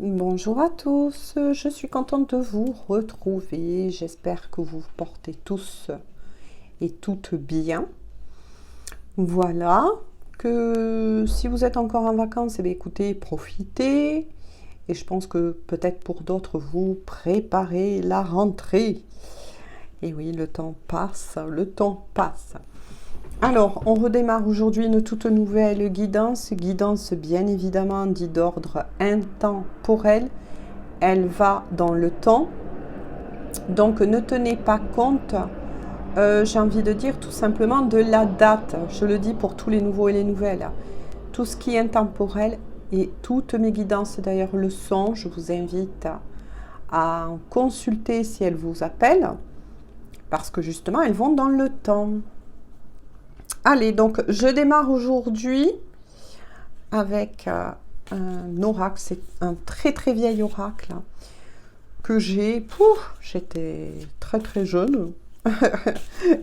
Bonjour à tous, je suis contente de vous retrouver. J'espère que vous vous portez tous et toutes bien. Voilà, que si vous êtes encore en vacances, eh bien, écoutez, profitez. Et je pense que peut-être pour d'autres, vous préparez la rentrée. Et oui, le temps passe, le temps passe. Alors, on redémarre aujourd'hui une toute nouvelle guidance. Guidance bien évidemment dit d'ordre intemporel. Elle va dans le temps. Donc ne tenez pas compte, j'ai envie de dire tout simplement de la date. Je le dis pour tous les nouveaux et les nouvelles. Tout ce qui est intemporel, et toutes mes guidances d'ailleurs le sont, je vous invite à en consulter si elles vous appellent, parce que justement elles vont dans le temps. Allez, donc je démarre aujourd'hui avec un oracle. C'est un très très vieil oracle que j'étais très très jeune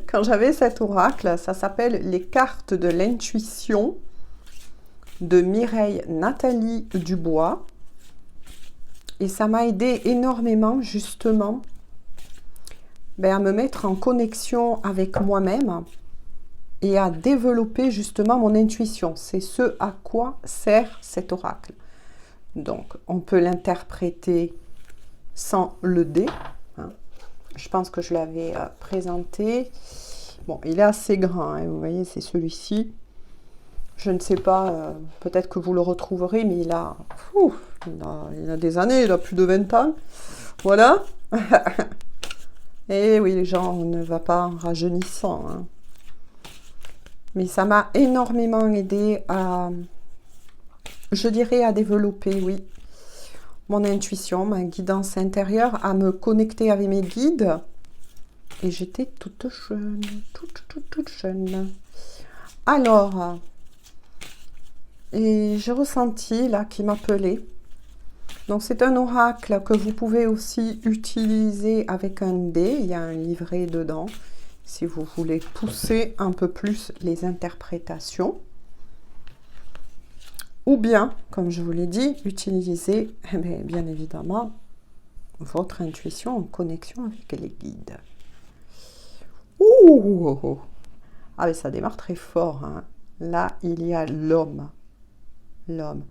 quand j'avais cet oracle. Ça s'appelle les cartes de l'intuition de Mireille Nathalie Dubois, et ça m'a aidé énormément justement à me mettre en connexion avec moi-même et à développer justement mon intuition. C'est ce à quoi sert cet oracle. Donc on peut l'interpréter sans le dé. Je pense que je l'avais présenté. Bon, il est assez grand, hein, vous voyez, c'est celui-ci. Je ne sais pas, peut-être que vous le retrouverez, mais il a des années, il a plus de 20 ans. Voilà. Et oui, les gens, on ne va pas en rajeunissant. Hein. Mais ça m'a énormément aidé à, je dirais, à développer, oui, mon intuition, ma guidance intérieure, à me connecter avec mes guides. Et j'étais toute jeune, toute jeune. Alors, et j'ai ressenti là qui m'appelait. Donc c'est un oracle que vous pouvez aussi utiliser avec un dé. Il y a un livret dedans si vous voulez pousser un peu plus les interprétations. Ou bien, comme je vous l'ai dit, utiliser bien évidemment votre intuition en connexion avec les guides. Ouh! Ah mais ça démarre très fort. Hein. Là, il y a l'homme. L'homme.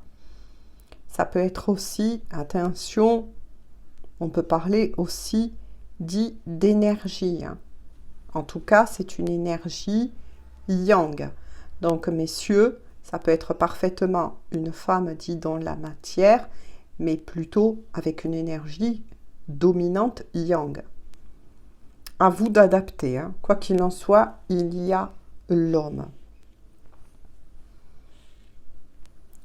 Ça peut être aussi, attention, on peut parler aussi dit d'énergie. Hein. En tout cas, c'est une énergie yang. Donc, messieurs, ça peut être parfaitement une femme dit dans la matière, mais plutôt avec une énergie dominante yang. À vous d'adapter. Hein. Quoi qu'il en soit, il y a l'homme.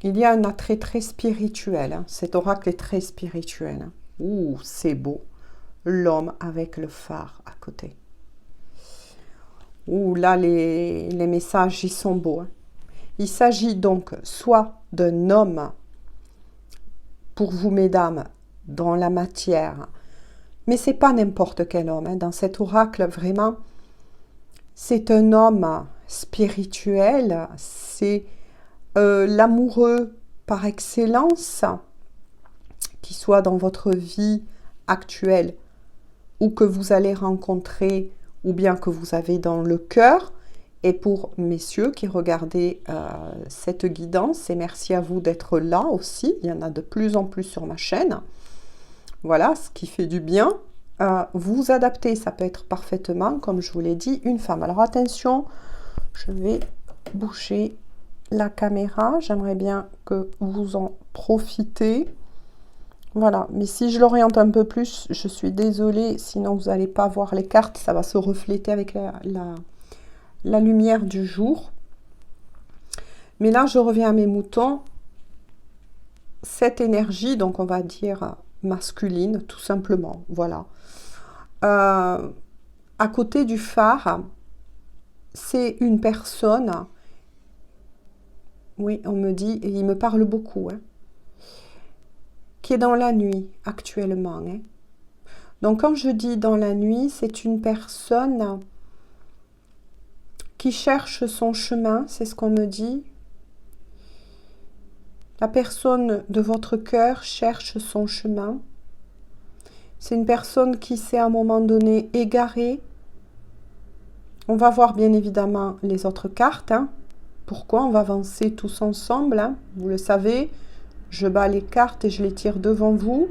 Il y a un attrait très spirituel. Hein. Cet oracle est très spirituel. Hein. Ouh, c'est beau. L'homme avec le phare à côté. Ouh, là, les messages, ils sont beaux. Hein. Il s'agit donc soit d'un homme, pour vous, mesdames, dans la matière, mais c'est pas n'importe quel homme. Hein. Dans cet oracle, vraiment, c'est un homme spirituel, c'est l'amoureux par excellence, qui soit dans votre vie actuelle ou que vous allez rencontrer ou bien que vous avez dans le cœur. Et pour messieurs qui regardez cette guidance, et merci à vous d'être là aussi, il y en a de plus en plus sur ma chaîne. Voilà, ce qui fait du bien. Vous adaptez, ça peut être parfaitement, comme je vous l'ai dit, une femme. Alors attention, je vais bouger la caméra, j'aimerais bien que vous en profitez. Voilà, mais si je l'oriente un peu plus, je suis désolée, sinon vous n'allez pas voir les cartes, ça va se refléter avec la lumière du jour. Mais là, je reviens à mes moutons. Cette énergie, donc on va dire masculine, tout simplement, voilà. À côté du phare, c'est une personne. Oui, on me dit, et il me parle beaucoup, hein, qui est dans la nuit actuellement. Hein. Donc quand je dis dans la nuit, c'est une personne qui cherche son chemin, c'est ce qu'on me dit. La personne de votre cœur cherche son chemin. C'est une personne qui s'est à un moment donné égarée. On va voir bien évidemment les autres cartes. Pourquoi? On va avancer tous ensemble. Vous le savez, je bats les cartes et je les tire devant vous.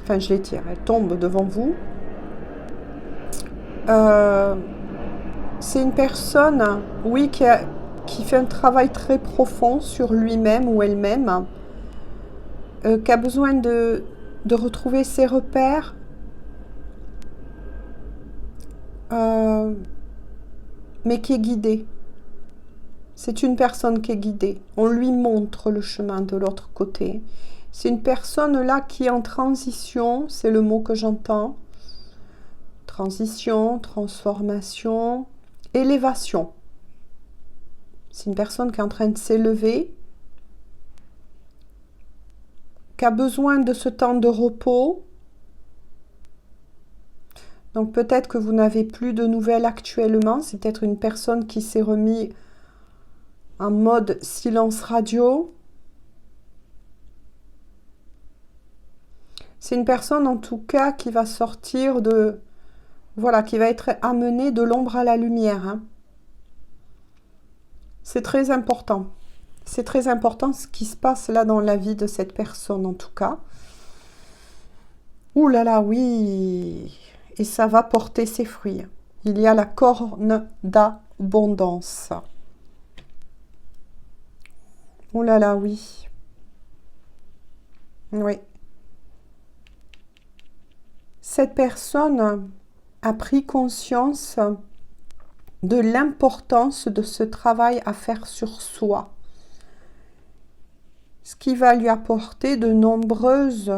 Enfin, je les tire, elles tombent devant vous. C'est une personne, oui, qui fait un travail très profond sur lui-même ou elle-même, qui a besoin de retrouver ses repères, mais qui est guidée. C'est une personne qui est guidée. On lui montre le chemin de l'autre côté. C'est une personne là qui est en transition, c'est le mot que j'entends. Transition, transformation, élévation. C'est une personne qui est en train de s'élever, qui a besoin de ce temps de repos. Donc peut-être que vous n'avez plus de nouvelles actuellement. C'est peut-être une personne qui s'est remise en mode silence radio. C'est une personne en tout cas qui va sortir de... Voilà, qui va être amenée de l'ombre à la lumière. C'est très important. C'est très important ce qui se passe là dans la vie de cette personne en tout cas. Ouh là là, oui. Et ça va porter ses fruits. Il y a la corne d'abondance. Ouh là là, oui. Oui. Cette personne a pris conscience de l'importance de ce travail à faire sur soi. Ce qui va lui apporter de nombreuses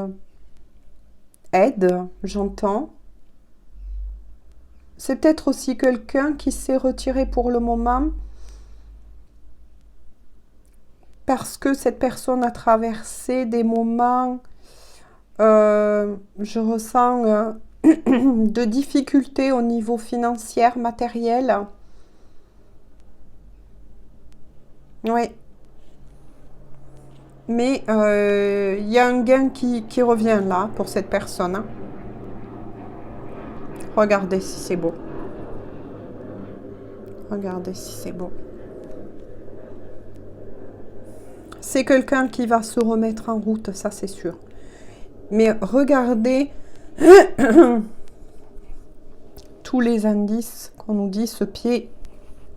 aides, j'entends. C'est peut-être aussi quelqu'un qui s'est retiré pour le moment parce que cette personne a traversé des moments, je ressens, de difficultés au niveau financier, matériel. Oui. Mais il y a un gain qui revient là pour cette personne. Regardez si c'est beau. Regardez si c'est beau. C'est quelqu'un qui va se remettre en route, ça c'est sûr. Mais regardez tous les indices qu'on nous dit, ce pied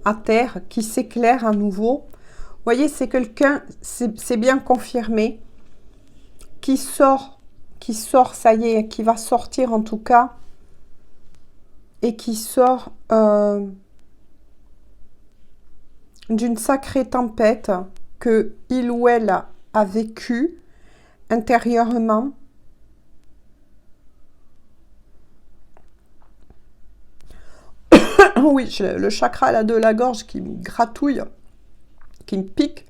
à terre qui s'éclaire à nouveau. Vous voyez, c'est quelqu'un, c'est bien confirmé, qui sort, ça y est, qui va sortir en tout cas, et qui sort d'une sacrée tempête que il ou elle a vécue intérieurement. Oui, j'ai le chakra là de la gorge qui me gratouille, qui me pique.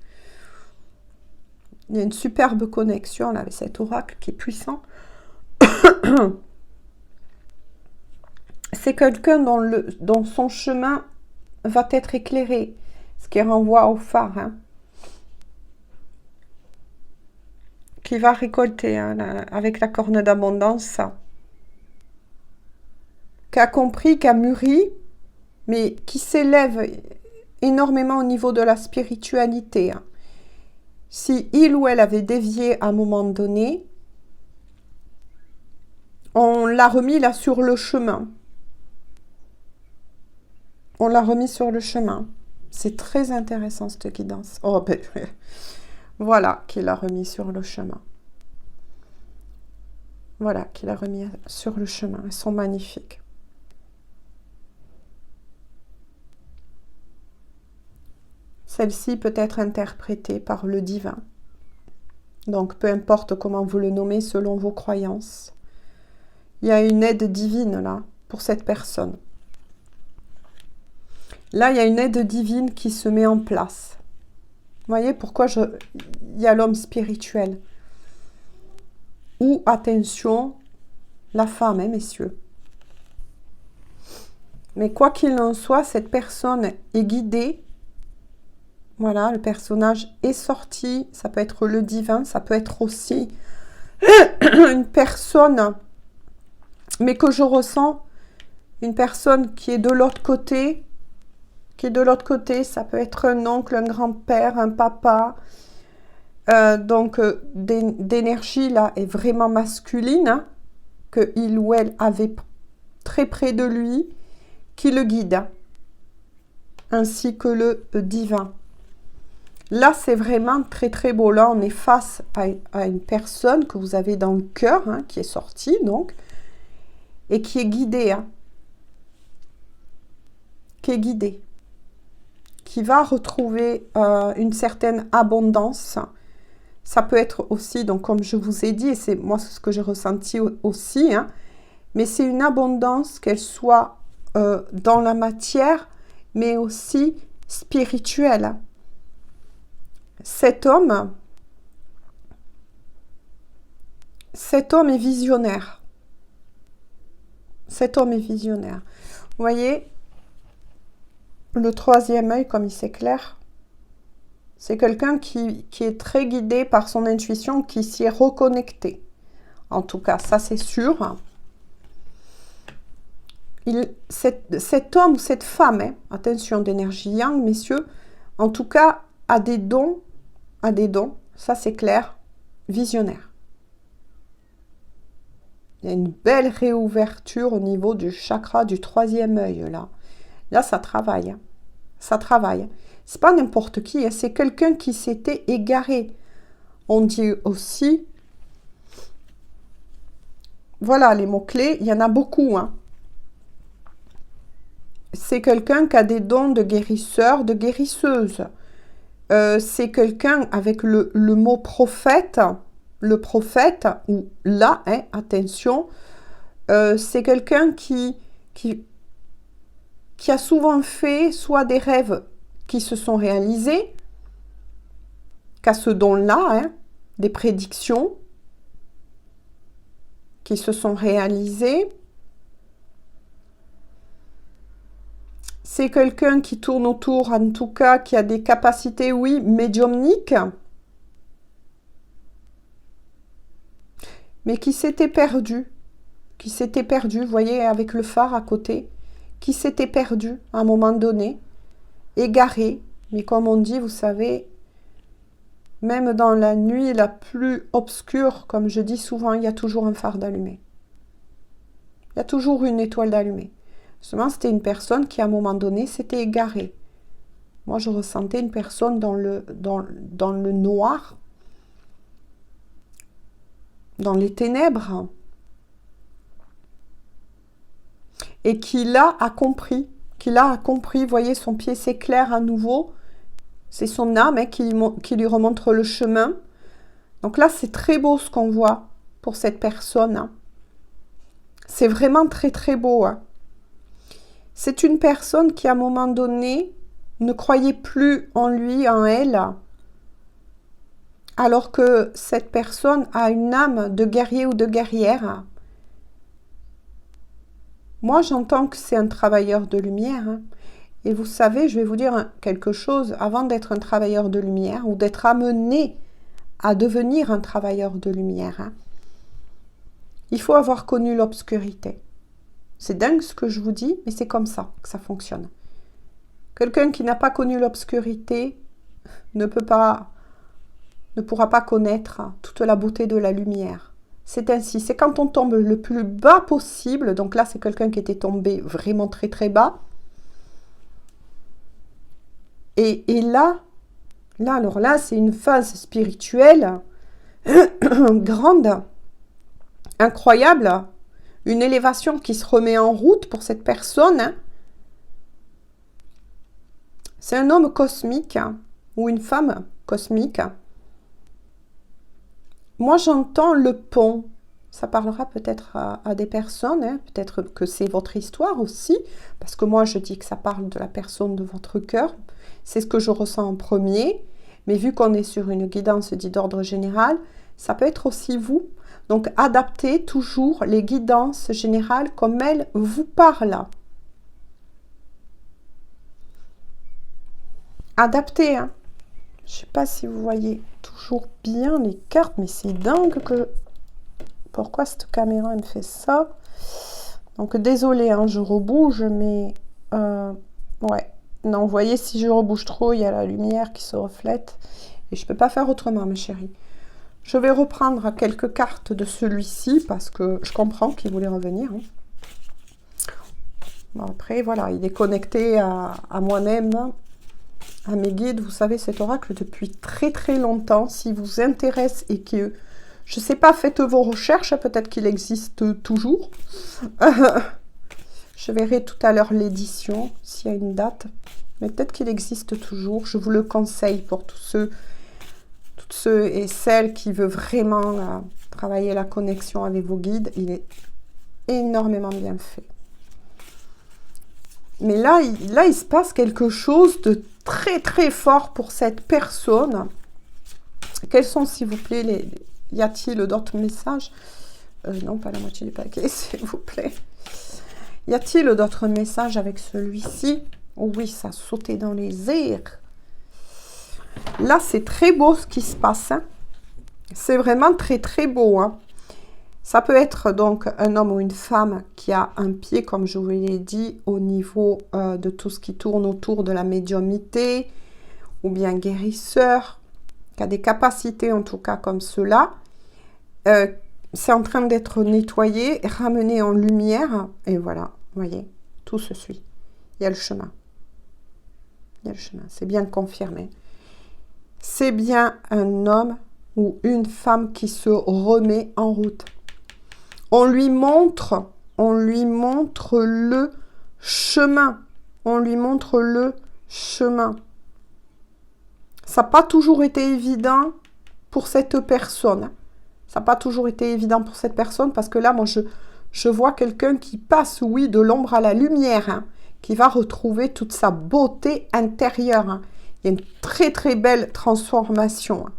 Il y a une superbe connexion là avec cet oracle qui est puissant. C'est quelqu'un dont son chemin va être éclairé, ce qui renvoie au phare, qui va récolter avec la corne d'abondance, qui a compris, qui a mûri, mais qui s'élève énormément au niveau de la spiritualité. Si il ou elle avait dévié à un moment donné, on l'a remis là sur le chemin. On l'a remis sur le chemin. C'est très intéressant cette guidance. Oh ben, voilà qu'il l'a remis sur le chemin. Voilà qu'il a remis sur le chemin. Elles sont magnifiques. Celle-ci peut être interprétée par le divin. Donc, peu importe comment vous le nommez selon vos croyances. Il y a une aide divine là, pour cette personne. Là, il y a une aide divine qui se met en place. Vous voyez pourquoi il y a l'homme spirituel. Ou, attention, la femme, messieurs. Mais quoi qu'il en soit, cette personne est guidée Voilà, le personnage est sorti. Ça peut être le divin, ça peut être aussi une personne, mais que je ressens, une personne qui est de l'autre côté, ça peut être un oncle, un grand-père, un papa. Donc, d'énergie là est vraiment masculine, hein, que il ou elle avait très près de lui, qui le guide, hein, ainsi que le divin. Là, c'est vraiment très très beau. Là, on est face à une personne que vous avez dans le cœur, hein, qui est sortie, donc, et qui est guidée, hein, qui va retrouver une certaine abondance. Ça peut être aussi, donc comme je vous ai dit, et c'est moi ce que j'ai ressenti aussi, hein, mais c'est une abondance, qu'elle soit dans la matière, mais aussi spirituelle. Cet homme est visionnaire. Cet homme est visionnaire. Vous voyez, le troisième œil, comme il s'éclaire, c'est quelqu'un qui est très guidé par son intuition, qui s'y est reconnecté. En tout cas, ça c'est sûr. Cet homme ou cette femme, hein, attention d'énergie yang, messieurs, en tout cas, a des dons, ça c'est clair, visionnaires. Il y a une belle réouverture au niveau du chakra du troisième œil, là. Là, ça travaille. Hein. Ça travaille. C'est pas n'importe qui, hein, c'est quelqu'un qui s'était égaré. On dit aussi, voilà les mots-clés, il y en a beaucoup. Hein. C'est quelqu'un qui a des dons de guérisseur, de guérisseuse. C'est quelqu'un avec le mot prophète, le prophète, ou là, hein, attention, c'est quelqu'un qui a souvent fait soit des rêves qui se sont réalisés, qu'à ce don-là, hein, des prédictions qui se sont réalisées. C'est quelqu'un qui tourne autour, en tout cas, qui a des capacités, oui, médiumniques, mais qui s'était perdu. Vous voyez, avec le phare à côté, qui s'était perdu à un moment donné, égaré. Mais comme on dit, vous savez, même dans la nuit la plus obscure, comme je dis souvent, il y a toujours un phare d'allumé. Il y a toujours une étoile d'allumée. Seulement, c'était une personne qui, à un moment donné, s'était égarée. Moi, je ressentais une personne dans le noir, dans les ténèbres, et qui là a compris, vous voyez, son pied s'éclaire à nouveau, c'est son âme, hein, qui lui remontre le chemin. Donc là, c'est très beau ce qu'on voit pour cette personne. Hein. C'est vraiment très très beau. Hein. C'est une personne qui, à un moment donné, ne croyait plus en lui, en elle, alors que cette personne a une âme de guerrier ou de guerrière. Moi, j'entends que c'est un travailleur de lumière. Hein. Et vous savez, je vais vous dire quelque chose, avant d'être un travailleur de lumière, ou d'être amené à devenir un travailleur de lumière, hein, il faut avoir connu l'obscurité. C'est dingue ce que je vous dis, mais c'est comme ça que ça fonctionne. Quelqu'un qui n'a pas connu l'obscurité ne pourra pas connaître toute la beauté de la lumière. C'est ainsi, c'est quand on tombe le plus bas possible, donc là c'est quelqu'un qui était tombé vraiment très très bas, et là, alors là c'est une phase spirituelle grande, incroyable, une élévation qui se remet en route pour cette personne. Hein. C'est un homme cosmique, hein, ou une femme cosmique. Moi, j'entends le pont. Ça parlera peut-être à des personnes, hein. Peut-être que c'est votre histoire aussi, parce que moi, je dis que ça parle de la personne de votre cœur. C'est ce que je ressens en premier. Mais vu qu'on est sur une guidance dite d'ordre général, ça peut être aussi vous. Donc, adaptez toujours les guidances générales comme elles vous parlent. Adaptez, hein. Je sais pas si vous voyez toujours bien les cartes, mais c'est dingue que... Pourquoi cette caméra me fait ça? Donc, désolé, hein, je rebouge, mais... ouais. Non, vous voyez, si je rebouge trop, il y a la lumière qui se reflète. Et je peux pas faire autrement, mes chéris. Je vais reprendre quelques cartes de celui-ci, parce que je comprends qu'il voulait revenir. Hein. Bon, après, voilà, il est connecté à moi-même, à mes guides. Vous savez, cet oracle depuis très très longtemps. S'il vous intéresse et que, je sais pas, faites vos recherches, peut-être qu'il existe toujours. Je verrai tout à l'heure l'édition, s'il y a une date. Mais peut-être qu'il existe toujours. Je vous le conseille pour tous ceux et celles qui veulent vraiment travailler la connexion avec vos guides. Il est énormément bien fait. Mais là, il se passe quelque chose de très très fort pour cette personne. Quels sont, s'il vous plaît, y a-t-il d'autres messages? Non, pas la moitié du paquet, s'il vous plaît. Y a-t-il d'autres messages avec celui-ci? Oh oui, ça a sauté dans les airs. Là, c'est très beau ce qui se passe. Hein. C'est vraiment très très beau. Hein. Ça peut être donc un homme ou une femme qui a un pied, comme je vous l'ai dit, au niveau de tout ce qui tourne autour de la médiumnité, ou bien guérisseur, qui a des capacités en tout cas comme cela. C'est en train d'être nettoyé, ramené en lumière, et voilà, vous voyez, tout se suit. Il y a le chemin. Il y a le chemin, c'est bien confirmé. C'est bien un homme ou une femme qui se remet en route. On lui montre le chemin. On lui montre le chemin. Ça n'a pas toujours été évident pour cette personne. Ça n'a pas toujours été évident pour cette personne parce que là, moi, je vois quelqu'un qui passe, oui, de l'ombre à la lumière, hein, qui va retrouver toute sa beauté intérieure. Hein. Il y a une très, très belle transformation. Hein.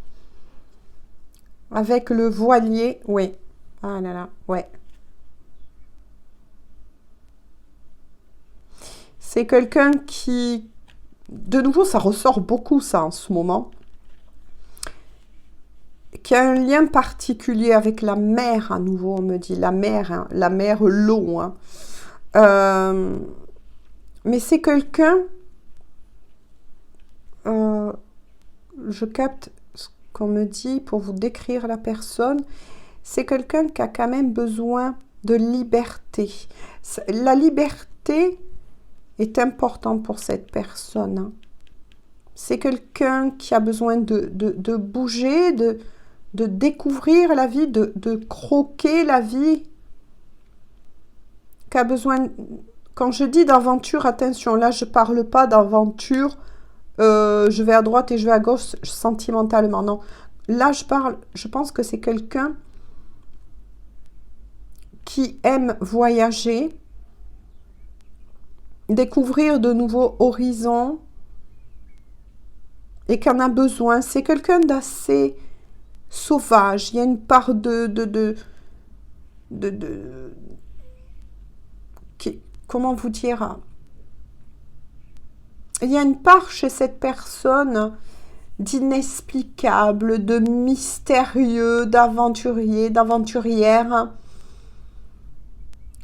Avec le voilier, oui. Ah là là, ouais. C'est quelqu'un qui... De nouveau, ça ressort beaucoup, ça, en ce moment. Qui a un lien particulier avec la mer, à nouveau, on me dit. La mer, hein, l'eau. Hein. Mais c'est quelqu'un... je capte ce qu'on me dit pour vous décrire la personne. C'est quelqu'un qui a quand même besoin de liberté. La liberté est importante pour cette personne. Hein. C'est quelqu'un qui a besoin de bouger, de découvrir la vie, de croquer la vie, qui a besoin... Quand je dis d'aventure, attention, là, je ne parle pas d'aventure, je vais à droite et je vais à gauche sentimentalement, non. Là, je pense que c'est quelqu'un qui aime voyager, découvrir de nouveaux horizons et qui en a besoin. C'est quelqu'un d'assez sauvage. Il y a une part comment vous dire? Il y a une part chez cette personne d'inexplicable, de mystérieux, d'aventurier, d'aventurière.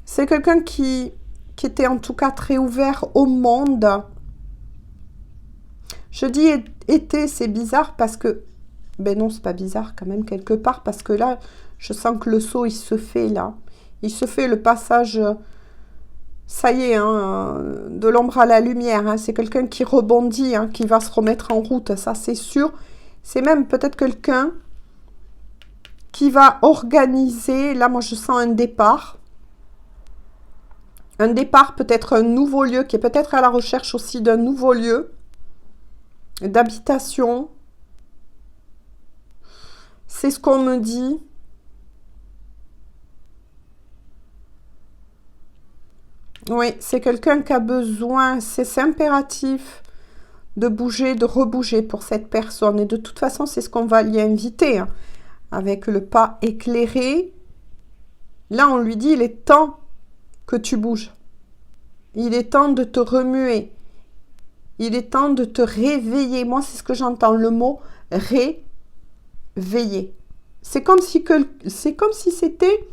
C'est quelqu'un qui était en tout cas très ouvert au monde. Je dis été, c'est bizarre parce que... Ben non, c'est pas bizarre quand même quelque part parce que là, je sens que le saut, il se fait là. Il se fait le passage, ça y est, hein, de l'ombre à la lumière. Hein. C'est quelqu'un qui rebondit, hein, qui va se remettre en route, ça c'est sûr. C'est même peut-être quelqu'un qui va organiser, là moi je sens un départ. Un départ, peut-être un nouveau lieu, qui est peut-être à la recherche aussi d'un nouveau lieu d'habitation. C'est ce qu'on me dit. Oui, c'est quelqu'un qui a besoin, c'est impératif de bouger, de rebouger pour cette personne. Et de toute façon, c'est ce qu'on va l'y inviter. Hein, avec le pas éclairé. Là, on lui dit, il est temps que tu bouges. Il est temps de te remuer. Il est temps de te réveiller. Moi, c'est ce que j'entends, le mot réveiller. C'est comme si c'était,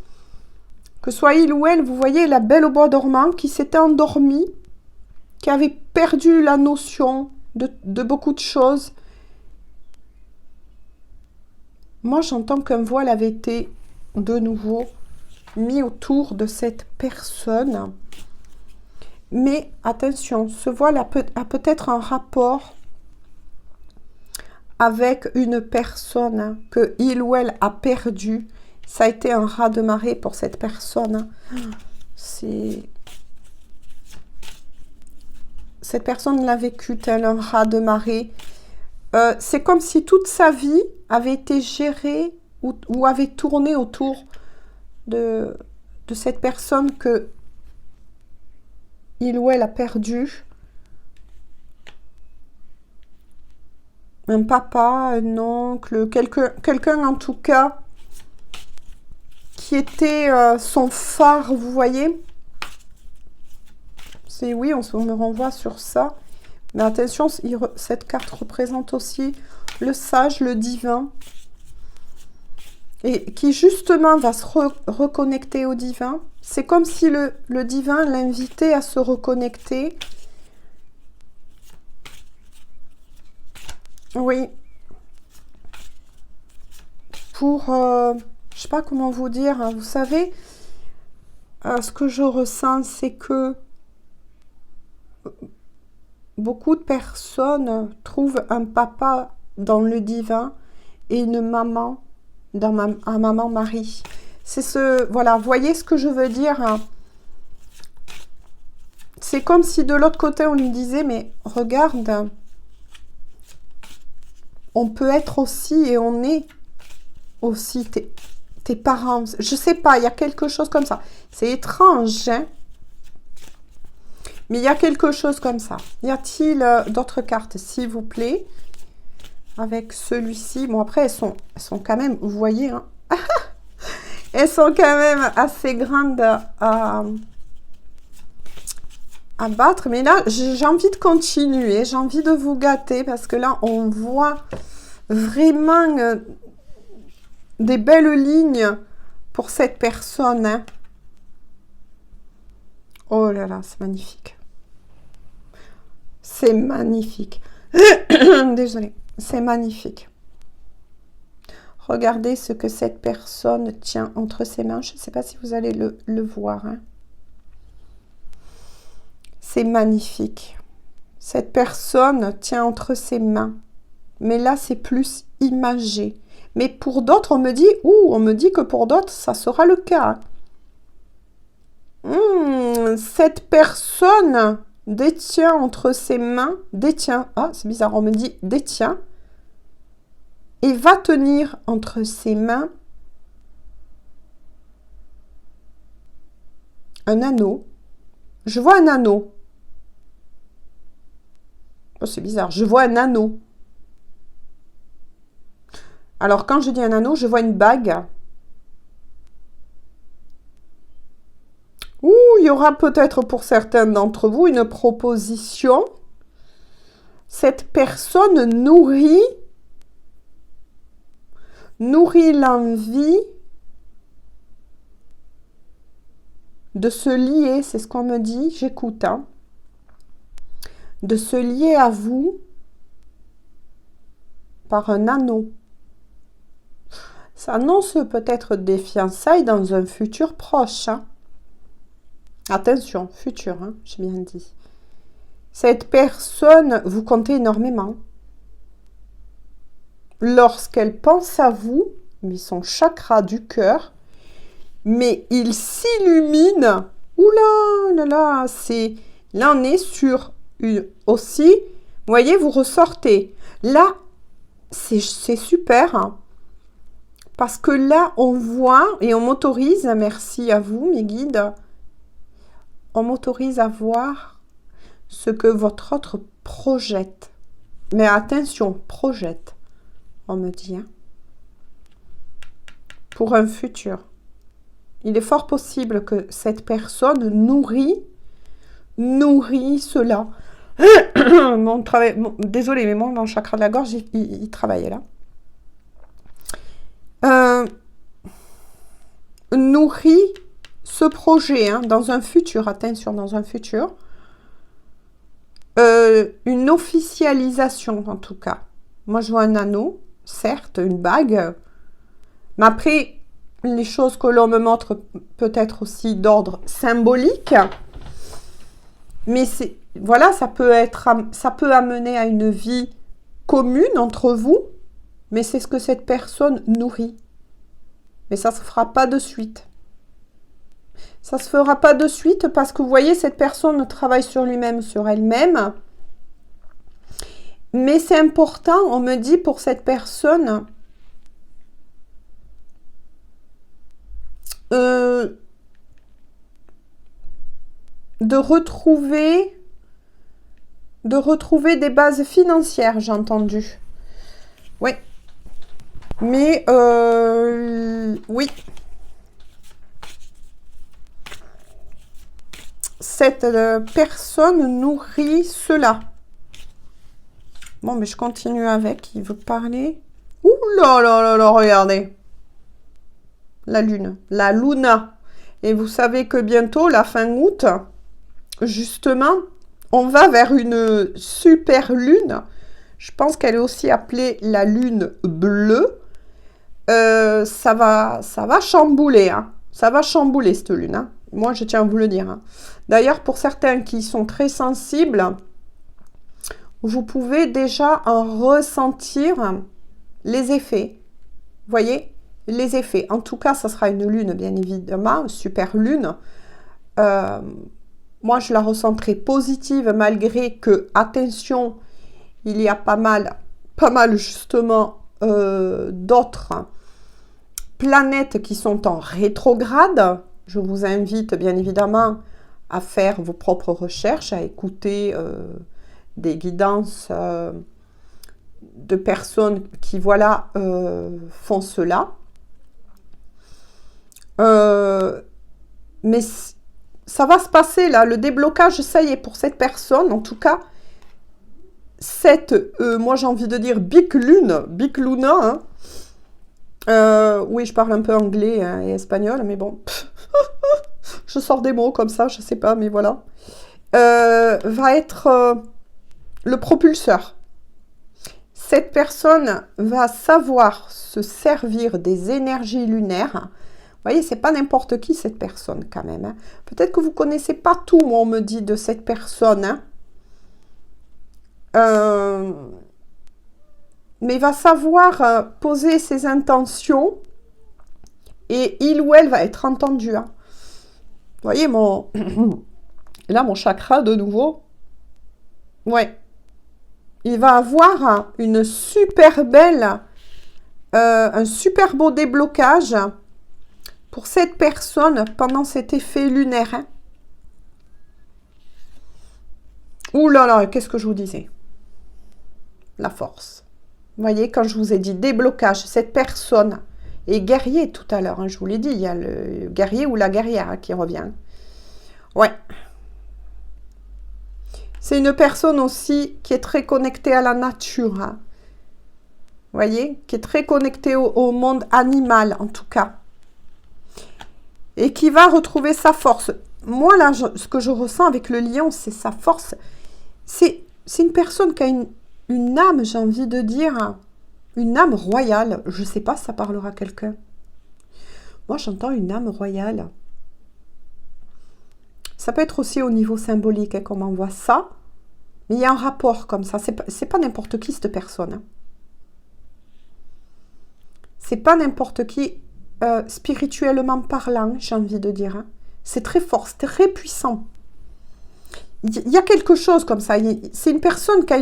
que soit il ou elle, vous voyez, la belle au bois dormant qui s'était endormie, qui avait perdu la notion de beaucoup de choses. Moi, j'entends qu'un voile avait été de nouveau mis autour de cette personne. Mais attention, ce voile a peut-être un rapport avec une personne que il ou elle a perdu. Ça a été un raz-de-marée pour cette personne. Cette personne l'a vécu tel un raz-de-marée. C'est comme si toute sa vie avait été gérée ou avait tourné autour de cette personne que il ou elle a perdu. Un papa, un oncle, quelqu'un en tout cas qui était son phare, vous voyez. C'est oui, on me renvoie sur ça. Mais attention, cette carte représente aussi le sage, le divin. Et qui justement va se reconnecter au divin. C'est comme si le divin l'invitait à se reconnecter. Oui. Pour, je sais pas comment vous dire, hein, vous savez, ce que je ressens, c'est que beaucoup de personnes trouvent un papa dans le divin et une maman dans un maman Marie. C'est voilà, voyez ce que je veux dire, hein. C'est comme si de l'autre côté on lui disait, mais regarde, on peut être aussi et on est aussi tes parents. Je sais pas, il y a quelque chose comme ça. C'est étrange, hein, mais il y a quelque chose comme ça. Y a-t-il d'autres cartes, s'il vous plaît? Avec celui-ci. Bon, après, elles sont quand même, vous voyez, hein, elles sont quand même assez grandes à battre. Mais là, j'ai envie de continuer. J'ai envie de vous gâter parce que là, on voit vraiment des belles lignes pour cette personne, hein. Oh là là, c'est magnifique. C'est magnifique. Désolée. C'est magnifique. Regardez ce que cette personne tient entre ses mains. Je ne sais pas si vous allez le voir, hein. C'est magnifique. Cette personne tient entre ses mains. Mais là, c'est plus imagé. Mais pour d'autres, on me dit que pour d'autres, ça sera le cas. Cette personne détient entre ses mains, c'est bizarre, on me dit détient, et va tenir entre ses mains un anneau. Je vois un anneau. Oh, c'est bizarre, je vois un anneau. Alors, quand je dis un anneau, je vois une bague. Ou il y aura peut-être pour certains d'entre vous une proposition. Cette personne nourrit l'envie de se lier, c'est ce qu'on me dit, j'écoute, hein, de se lier à vous par un anneau. Ça annonce peut-être des fiançailles dans un futur proche, hein. Attention, futur, hein, j'ai bien dit. Cette personne, vous comptez énormément. Lorsqu'elle pense à vous, mais son chakra du cœur, mais il s'illumine. Oula, là, là, là, on est sur aussi, vous voyez, vous ressortez. Là, c'est super, hein, parce que là, on voit et on m'autorise, merci à vous, mes guides, on m'autorise à voir ce que votre autre projette. Mais attention, projette, on me dit, hein, pour un futur. Il est fort possible que cette personne nourrit cela. Mon travail, désolé, mais mon chakra de la gorge, il travaillait là. Nourrit ce projet hein, dans un futur, attention, dans un futur. Une officialisation, en tout cas. Moi, je vois un anneau, certes, une bague. Mais après, les choses que l'on me montre peut-être aussi d'ordre symbolique. Mais c'est voilà, ça peut amener à une vie commune entre vous, mais c'est ce que cette personne nourrit. Mais ça ne se fera pas de suite. Ça ne se fera pas de suite parce que vous voyez, cette personne travaille sur lui-même, sur elle-même. Mais c'est important, on me dit pour cette personne, de retrouver des bases financières, j'ai entendu. Oui. Mais, oui. Cette personne nourrit cela. Bon, mais je continue avec. Il veut parler. Ouh là là là là, regardez. La lune. La luna. Et vous savez que bientôt, la fin août, justement, on va vers une super lune. Je pense qu'elle est aussi appelée la lune bleue. Ça va chambouler. Hein. Ça va chambouler cette lune. Hein. Moi, je tiens à vous le dire. Hein. D'ailleurs, pour certains qui sont très sensibles, vous pouvez déjà en ressentir les effets. Vous voyez, les effets. En tout cas, ça sera une lune, bien évidemment, une super lune. Moi, je la ressens très positive, malgré que, attention, il y a pas mal justement d'autres planètes qui sont en rétrograde. Je vous invite, bien évidemment, à faire vos propres recherches, à écouter des guidances de personnes qui, voilà, font cela. Mais ça va se passer, là, le déblocage, ça y est, pour cette personne, en tout cas, cette, moi j'ai envie de dire Big Luna, hein. Oui, je parle un peu anglais hein, et espagnol, mais bon, je sors des mots comme ça, je sais pas, mais voilà. Va être le propulseur. Cette personne va savoir se servir des énergies lunaires. Vous voyez, c'est pas n'importe qui cette personne quand même. Hein. Peut-être que vous connaissez pas tout, moi on me dit de cette personne. Hein. Mais il va savoir poser ses intentions et il ou elle va être entendu. Hein. Vous voyez, là, mon chakra de nouveau. Ouais. Il va avoir une super belle, un super beau déblocage pour cette personne pendant cet effet lunaire. Hein. Ouh là là, qu'est-ce que je vous disais? La force. Vous voyez, quand je vous ai dit déblocage, cette personne est guerrier tout à l'heure, hein, je vous l'ai dit, il y a le guerrier ou la guerrière hein, qui revient. Ouais. C'est une personne aussi qui est très connectée à la nature. Hein. Vous voyez, qui est très connectée au monde animal, en tout cas. Et qui va retrouver sa force. Moi, là, ce que je ressens avec le lion, c'est sa force. C'est une personne qui a une âme, j'ai envie de dire, une âme royale. Je ne sais pas si ça parlera à quelqu'un. Moi, j'entends une âme royale. Ça peut être aussi au niveau symbolique, hein, comme on voit ça. Mais il y a un rapport comme ça. C'est pas n'importe qui, cette personne. Hein. C'est pas n'importe qui, spirituellement parlant, j'ai envie de dire. Hein. C'est très fort, c'est très puissant. Il y a quelque chose comme ça. C'est une personne qui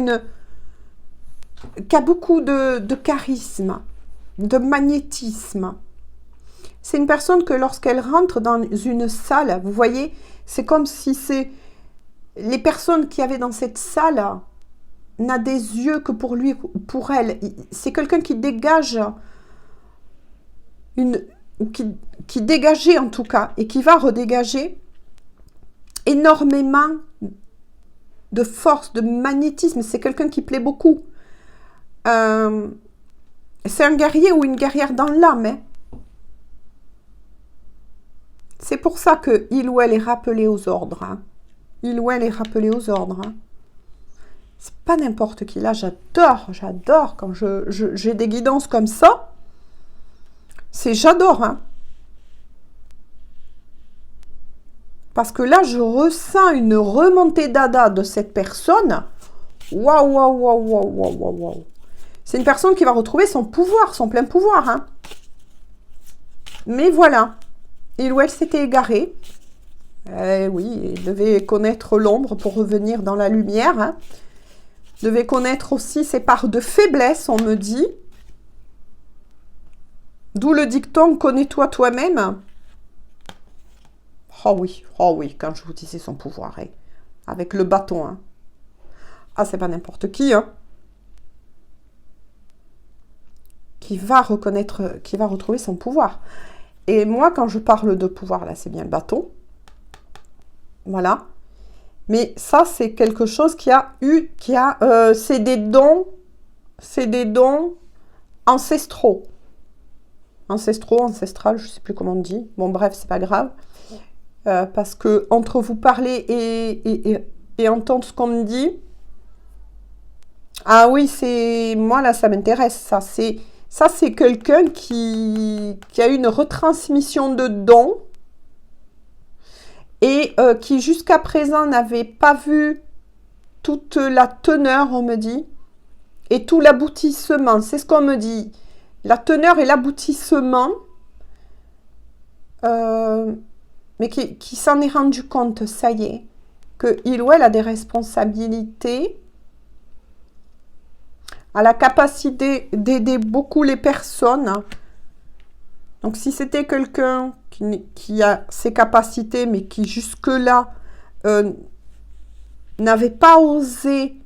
a beaucoup de charisme, de magnétisme. C'est une personne que lorsqu'elle rentre dans une salle, vous voyez, c'est comme si les personnes qui avaient dans cette salle n'a des yeux que pour lui, pour elle. C'est quelqu'un qui dégage qui dégageait en tout cas, et qui va redégager énormément de force, de magnétisme. C'est quelqu'un qui plaît beaucoup. C'est un guerrier ou une guerrière dans l'âme. Hein. C'est pour ça que il ou elle est rappelé aux ordres. Hein. Il ou elle est rappelé aux ordres. Hein. C'est pas n'importe qui. Là, j'adore quand j'ai des guidances comme ça. J'adore. Hein. Parce que là, je ressens une remontée d'Ada de cette personne. Waouh, waouh, waouh, waouh, waouh, waouh. C'est une personne qui va retrouver son pouvoir, son plein pouvoir. Hein. Mais voilà. Il ou elle s'était égaré. Oui, il devait connaître l'ombre pour revenir dans la lumière. Hein. Il devait connaître aussi ses parts de faiblesse, on me dit. D'où le dicton « Connais-toi toi-même ». Oh oui, quand je vous disais son pouvoir. Hein. Avec le bâton. Hein. Ah, c'est pas n'importe qui. Hein. Qui va retrouver son pouvoir. Et moi, quand je parle de pouvoir, là, c'est bien le bâton. Voilà. Mais ça, c'est quelque chose c'est des dons ancestraux. Ancestral, je ne sais plus comment on dit. Bon, bref, c'est pas grave. Parce que entre vous parler et entendre ce qu'on me dit, ah oui, moi, là, ça m'intéresse, ça. C'est quelqu'un qui a une retransmission de dons et qui jusqu'à présent n'avait pas vu toute la teneur, on me dit, et tout l'aboutissement. C'est ce qu'on me dit. La teneur et l'aboutissement, mais qui s'en est rendu compte, ça y est, qu'il ou elle a des responsabilités, a la capacité d'aider beaucoup les personnes. Donc, si c'était quelqu'un qui a ces capacités, mais qui jusque-là n'avait pas osé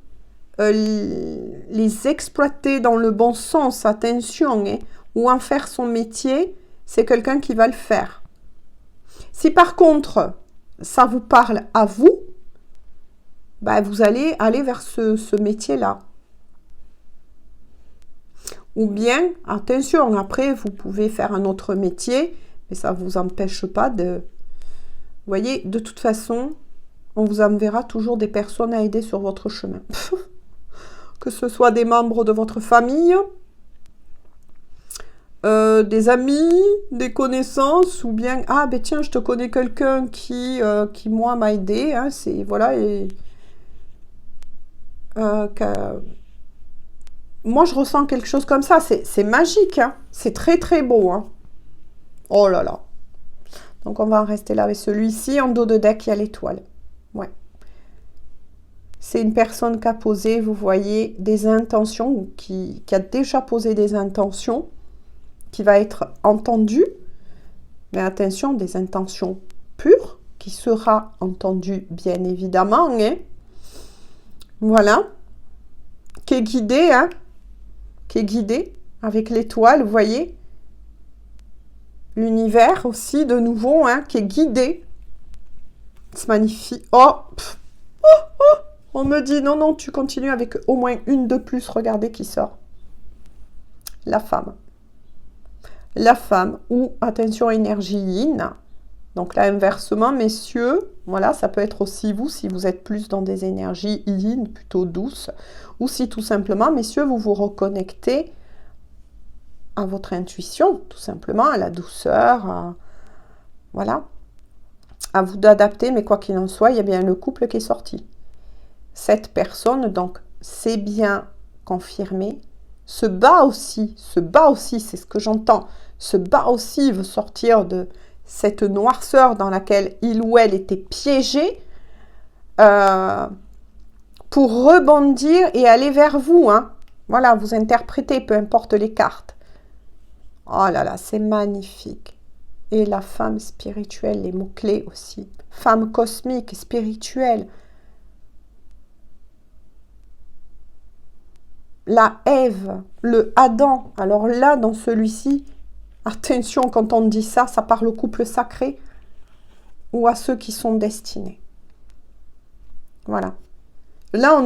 les exploiter dans le bon sens, attention, hein, ou en faire son métier, c'est quelqu'un qui va le faire. Si par contre, ça vous parle à vous, ben, vous allez aller vers ce métier-là. Ou bien, attention, après, vous pouvez faire un autre métier, mais ça ne vous empêche pas de... Vous voyez, de toute façon, on vous enverra toujours des personnes à aider sur votre chemin. Que ce soit des membres de votre famille, des amis, des connaissances, ou bien, ah ben tiens, je te connais quelqu'un qui moi, m'a aidé, hein, c'est, voilà, et... Moi, je ressens quelque chose comme ça. C'est magique. Hein. C'est très, très beau. Hein. Oh là là. Donc, on va en rester là avec celui-ci. En dos de deck, il y a l'étoile. Ouais. C'est une personne qui a posé, vous voyez, des intentions, ou qui a déjà posé des intentions, qui va être entendue. Mais attention, des intentions pures, qui sera entendue, bien évidemment. Hein. Voilà. Qui est guidée, hein. Qui est guidé avec l'étoile, vous voyez. L'univers aussi, de nouveau, hein, qui est guidé. C'est magnifique. Oh, on me dit, non, non, tu continues avec au moins une de plus. Regardez qui sort. La femme. La femme, ou, attention, énergie yin. Donc là, inversement, messieurs, voilà, ça peut être aussi vous, si vous êtes plus dans des énergies yin, plutôt douces, ou si tout simplement, messieurs, vous vous reconnectez à votre intuition, tout simplement, à la douceur, voilà, à vous d'adapter, mais quoi qu'il en soit, il y a bien le couple qui est sorti. Cette personne, donc, c'est bien confirmé, se bat aussi, c'est ce que j'entends, se bat aussi, veut sortir de cette noirceur dans laquelle il ou elle était piégé, pour rebondir et aller vers vous. Hein. Voilà, vous interprétez, peu importe les cartes. Oh là là, c'est magnifique. Et la femme spirituelle, les mots-clés aussi. Femme cosmique, spirituelle. La Ève, le Adam. Alors là, dans celui-ci, attention, quand on dit ça, ça parle au couple sacré ou à ceux qui sont destinés. Voilà. là,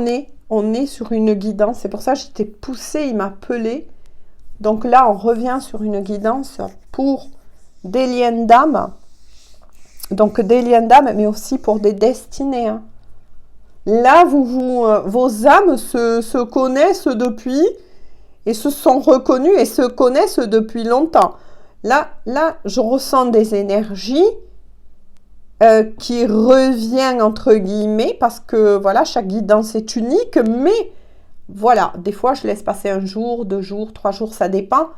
on est sur une guidance. C'est pour ça que j'étais poussée, il m'a appelé. Donc là, on revient sur une guidance pour des liens d'âme. Donc des liens d'âme, mais aussi pour des destinées. Hein. Là, vos âmes se connaissent depuis et se sont reconnues et se connaissent depuis longtemps. Là, je ressens des énergies qui reviennent entre guillemets parce que voilà, chaque guidance est unique, mais voilà, des fois je laisse passer 1 jour, 2 jours, 3 jours, ça dépend.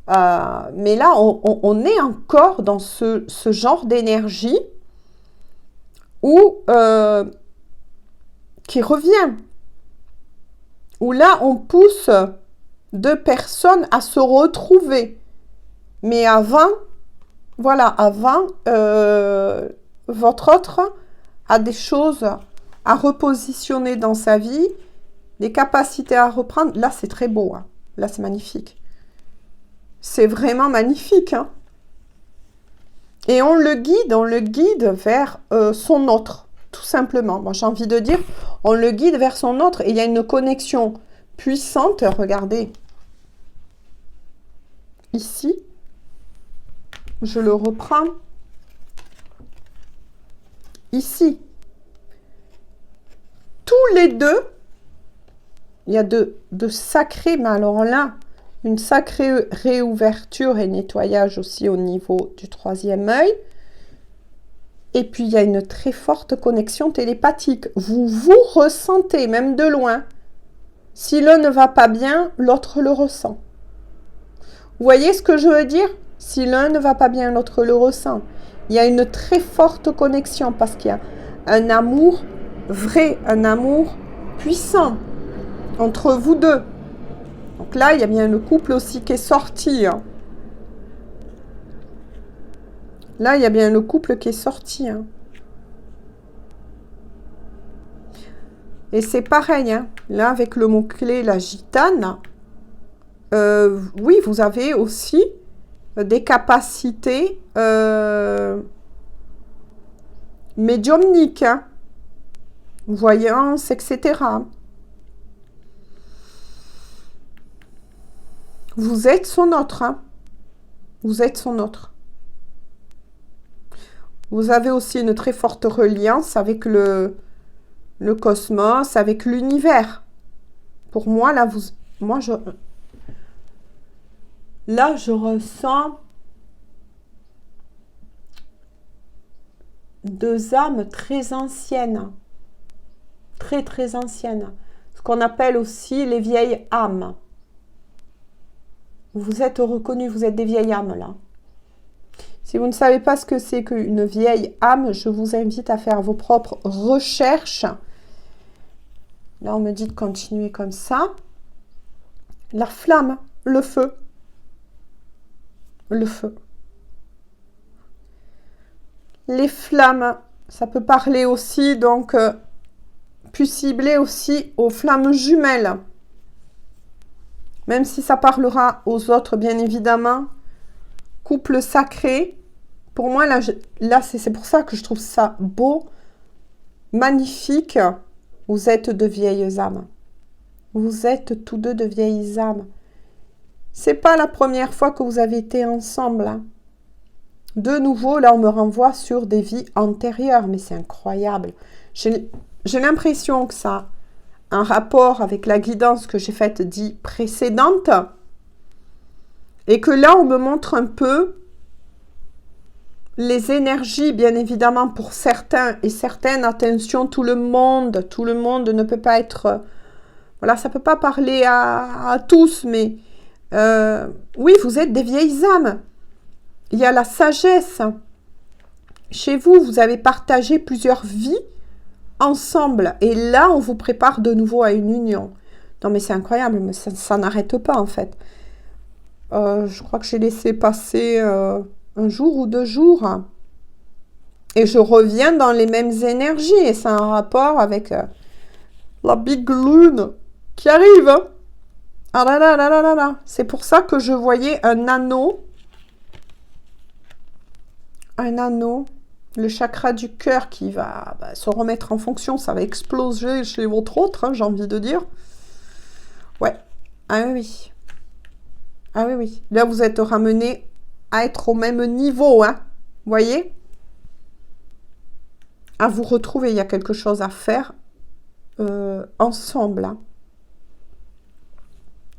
Mais là, on est encore dans ce genre d'énergie où qui revient. Où là, on pousse 2 personnes à se retrouver. Mais avant, voilà, avant, votre autre a des choses à repositionner dans sa vie, des capacités à reprendre. Là, c'est très beau. Hein. Là, c'est magnifique. C'est vraiment magnifique. Hein. Et on le guide vers son autre, tout simplement. Moi, j'ai envie de dire, on le guide vers son autre. Et il y a une connexion puissante. Regardez. Ici. Je le reprends. Ici. Tous les deux, il y a de sacrés, mais alors là, une sacrée réouverture et nettoyage aussi au niveau du 3e œil. Et puis, il y a une très forte connexion télépathique. Vous vous ressentez, même de loin. Si l'un ne va pas bien, l'autre le ressent. Vous voyez ce que je veux dire? Si l'un ne va pas bien, l'autre le ressent. Il y a une très forte connexion parce qu'il y a un amour vrai, un amour puissant entre vous deux. Donc là, il y a bien le couple aussi qui est sorti. Hein. Là, il y a bien le couple qui est sorti. Hein. Et c'est pareil. Hein. Là, avec le mot-clé, la gitane, oui, vous avez aussi des capacités médiumniques, hein. Voyance, etc. Vous êtes son autre. Hein. Vous êtes son autre. Vous avez aussi une très forte reliance avec le cosmos, avec l'univers. Pour moi, là, je ressens 2 âmes très anciennes. Très, très anciennes. Ce qu'on appelle aussi les vieilles âmes. Vous êtes reconnus, vous êtes des vieilles âmes, là. Si vous ne savez pas ce que c'est qu'une vieille âme, je vous invite à faire vos propres recherches. Là, on me dit de continuer comme ça. La flamme, le feu. Le feu. Les flammes, ça peut parler aussi, donc, puis cibler aussi aux flammes jumelles. Même si ça parlera aux autres, bien évidemment. Couple sacré. Pour moi, là c'est pour ça que je trouve ça beau, magnifique. Vous êtes de vieilles âmes. Vous êtes tous deux de vieilles âmes. C'est pas la première fois que vous avez été ensemble. Hein. De nouveau, là, on me renvoie sur des vies antérieures. Mais c'est incroyable. J'ai l'impression que ça a un rapport avec la guidance que j'ai faite dit précédente. Et que là, on me montre un peu les énergies, bien évidemment, pour certains et certaines. Attention, tout le monde ne peut pas être... voilà, ça ne peut pas parler à tous, mais... oui, vous êtes des vieilles âmes. Il y a la sagesse. Chez vous, vous avez partagé plusieurs vies ensemble. Et là, on vous prépare de nouveau à une union. Non, mais c'est incroyable, mais ça n'arrête pas, en fait. Je crois que j'ai laissé passer 1 jour ou 2 jours. Et je reviens dans les mêmes énergies. Et c'est un rapport avec la Big Lune qui arrive. Hein. Ah là là là là là là. C'est pour ça que je voyais un anneau. Un anneau. Le chakra du cœur qui va se remettre en fonction, ça va exploser chez votre autre, hein, j'ai envie de dire. Ouais. Ah oui. Ah oui, oui. Là, vous êtes ramené à être au même niveau, hein. Vous voyez? À vous retrouver, il y a quelque chose à faire ensemble. Hein.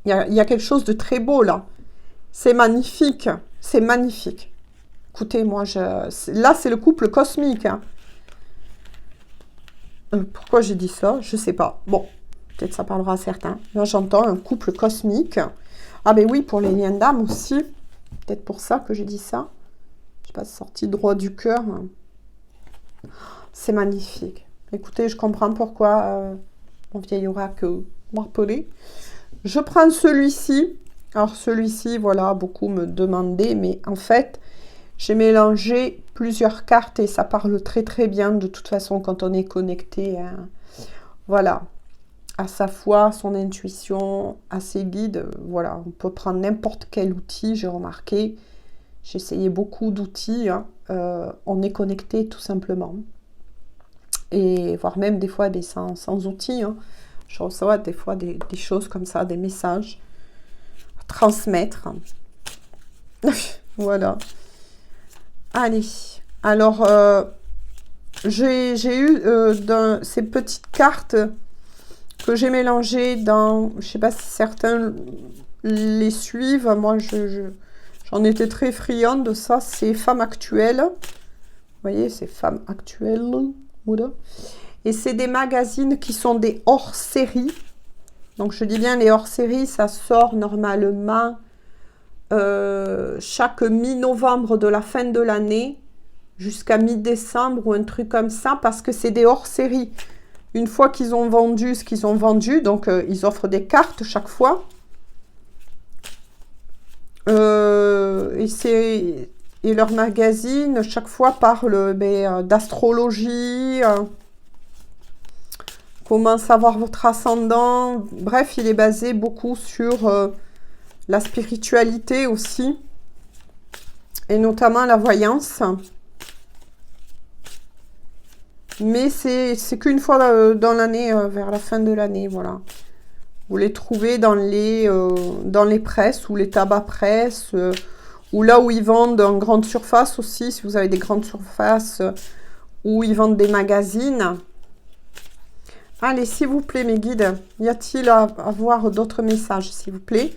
Il y a quelque chose de très beau, là. C'est magnifique. C'est magnifique. Écoutez, moi, là, c'est le couple cosmique. Hein. Pourquoi j'ai dit ça? Je sais pas. Bon, peut-être ça parlera à certains. Là, j'entends un couple cosmique. Ah, ben oui, pour les liens d'âme aussi. Peut-être pour ça que j'ai dit ça. Je sais pas, sorti droit du cœur. C'est magnifique. Écoutez, je comprends pourquoi mon vieil oracle m'a appelé. Je prends celui-ci. Alors, celui-ci, voilà, beaucoup me demandaient, mais en fait, j'ai mélangé plusieurs cartes et ça parle très très bien de toute façon quand on est connecté, hein, voilà, à sa foi, son intuition, à ses guides. Voilà, on peut prendre n'importe quel outil, j'ai remarqué. J'ai essayé beaucoup d'outils. Hein, on est connecté tout simplement. Et voire même des fois sans outils. Hein. Je reçois des fois des choses comme ça, des messages à transmettre. Voilà. Allez, alors j'ai eu ces petites cartes que j'ai mélangées dans, je sais pas si certains les suivent, moi j'en étais très friande de ça, c'est Femmes Actuelles, vous voyez, c'est Femmes Actuelles, voilà. Et c'est des magazines qui sont des hors-séries, donc je dis bien les hors-séries, ça sort normalement chaque mi-novembre de la fin de l'année jusqu'à mi-décembre ou un truc comme ça, parce que c'est des hors-séries. Une fois qu'ils ont vendu ce qu'ils ont vendu, donc ils offrent des cartes chaque fois. Et leur magazine, chaque fois, parle d'astrologie, comment savoir votre ascendant. Bref, il est basé beaucoup sur la spiritualité aussi, et notamment la voyance. Mais c'est qu'une fois dans l'année, vers la fin de l'année, voilà. Vous les trouvez dans les presses ou les tabacs presses, ou là où ils vendent en grande surface aussi, si vous avez des grandes surfaces, où ils vendent des magazines. Allez, s'il vous plaît, mes guides, y a-t-il à avoir d'autres messages, s'il vous plaît?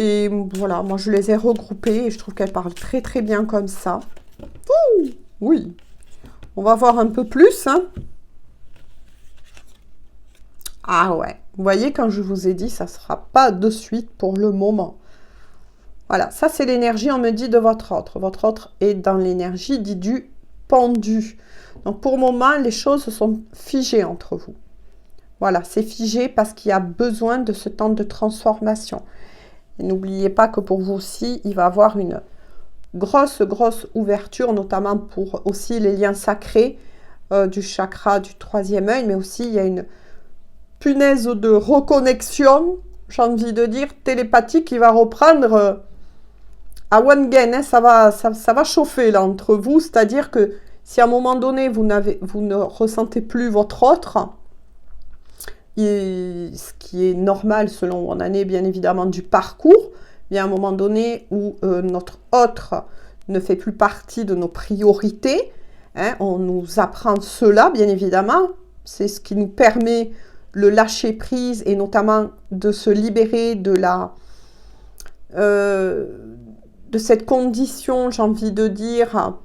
Et voilà, moi je les ai regroupés et je trouve qu'elles parlent très très bien comme ça. Ouh, oui. On va voir un peu plus. Hein. Ah ouais. Vous voyez, quand je vous ai dit, ça ne sera pas de suite pour le moment. Voilà, ça c'est l'énergie, on me dit, de votre autre. Votre autre est dans l'énergie dit du pendu. Donc pour le moment, les choses sont figées entre vous. Voilà, c'est figé parce qu'il y a besoin de ce temps de transformation. N'oubliez pas que pour vous aussi, il va y avoir une grosse ouverture, notamment pour aussi les liens sacrés du chakra du troisième œil, mais aussi il y a une punaise de reconnexion, j'ai envie de dire, télépathique qui va reprendre à one gain, hein, ça va chauffer là entre vous, c'est-à-dire que si à un moment donné vous ne ressentez plus votre autre, ce qui est normal selon mon année bien évidemment du parcours, il y a un moment donné où notre autre ne fait plus partie de nos priorités, hein, on nous apprend cela bien évidemment, c'est ce qui nous permet le lâcher prise et notamment de se libérer de cette condition, j'ai envie de dire,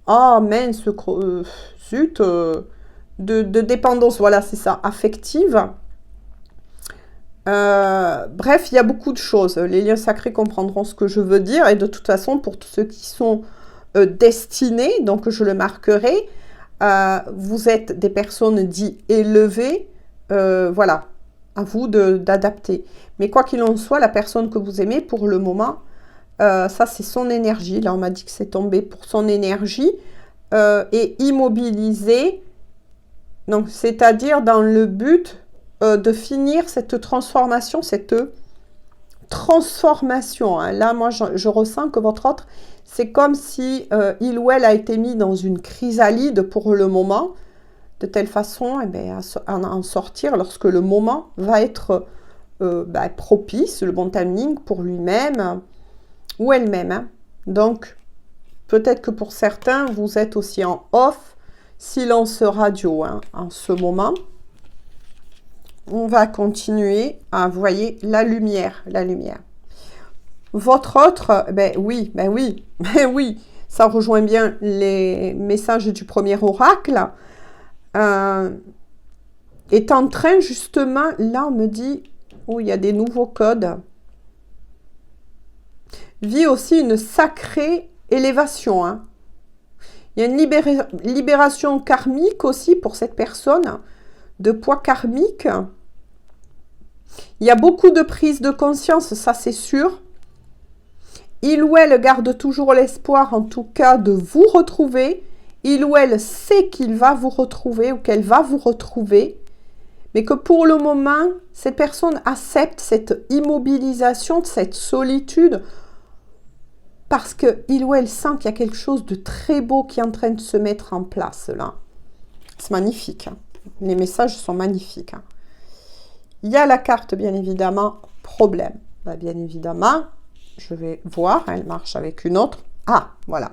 ah mince, zut, de dépendance, voilà, c'est ça, affective. Bref, il y a beaucoup de choses. Les liens sacrés comprendront ce que je veux dire. Et de toute façon, pour tous ceux qui sont destinés, donc je le marquerai, vous êtes des personnes dites élevées. Voilà, à vous d'adapter. Mais quoi qu'il en soit, la personne que vous aimez, pour le moment, ça c'est son énergie. Là, on m'a dit que c'est tombé pour son énergie. Et immobilisée, donc c'est-à-dire dans le but de finir cette transformation, cette transformation. Hein. Là, moi, je ressens que votre autre, c'est comme si il ou elle a été mis dans une chrysalide pour le moment, de telle façon eh bien, à en sortir lorsque le moment va être propice, le bon timing pour lui-même ou elle-même. Hein. Donc, peut-être que pour certains, vous êtes aussi en off, silence radio hein, en ce moment. On va continuer à voyer la lumière, la lumière. Votre autre, ben oui, ça rejoint bien les messages du premier oracle. Est en train justement, là on me dit, il y a des nouveaux codes. Vit aussi une sacrée élévation. Hein. Il y a une libération karmique aussi pour cette personne, de poids karmique. Il y a beaucoup de prise de conscience, ça c'est sûr. Il ou elle garde toujours l'espoir, en tout cas, de vous retrouver. Il ou elle sait qu'il va vous retrouver ou qu'elle va vous retrouver. Mais que pour le moment, cette personne accepte cette immobilisation, cette solitude, parce qu'il ou elle sent qu'il y a quelque chose de très beau qui est en train de se mettre en place là. C'est magnifique. Hein. Les messages sont magnifiques. Hein. Il y a la carte, bien évidemment, problème. Bien évidemment, je vais voir, elle marche avec une autre. Ah, voilà.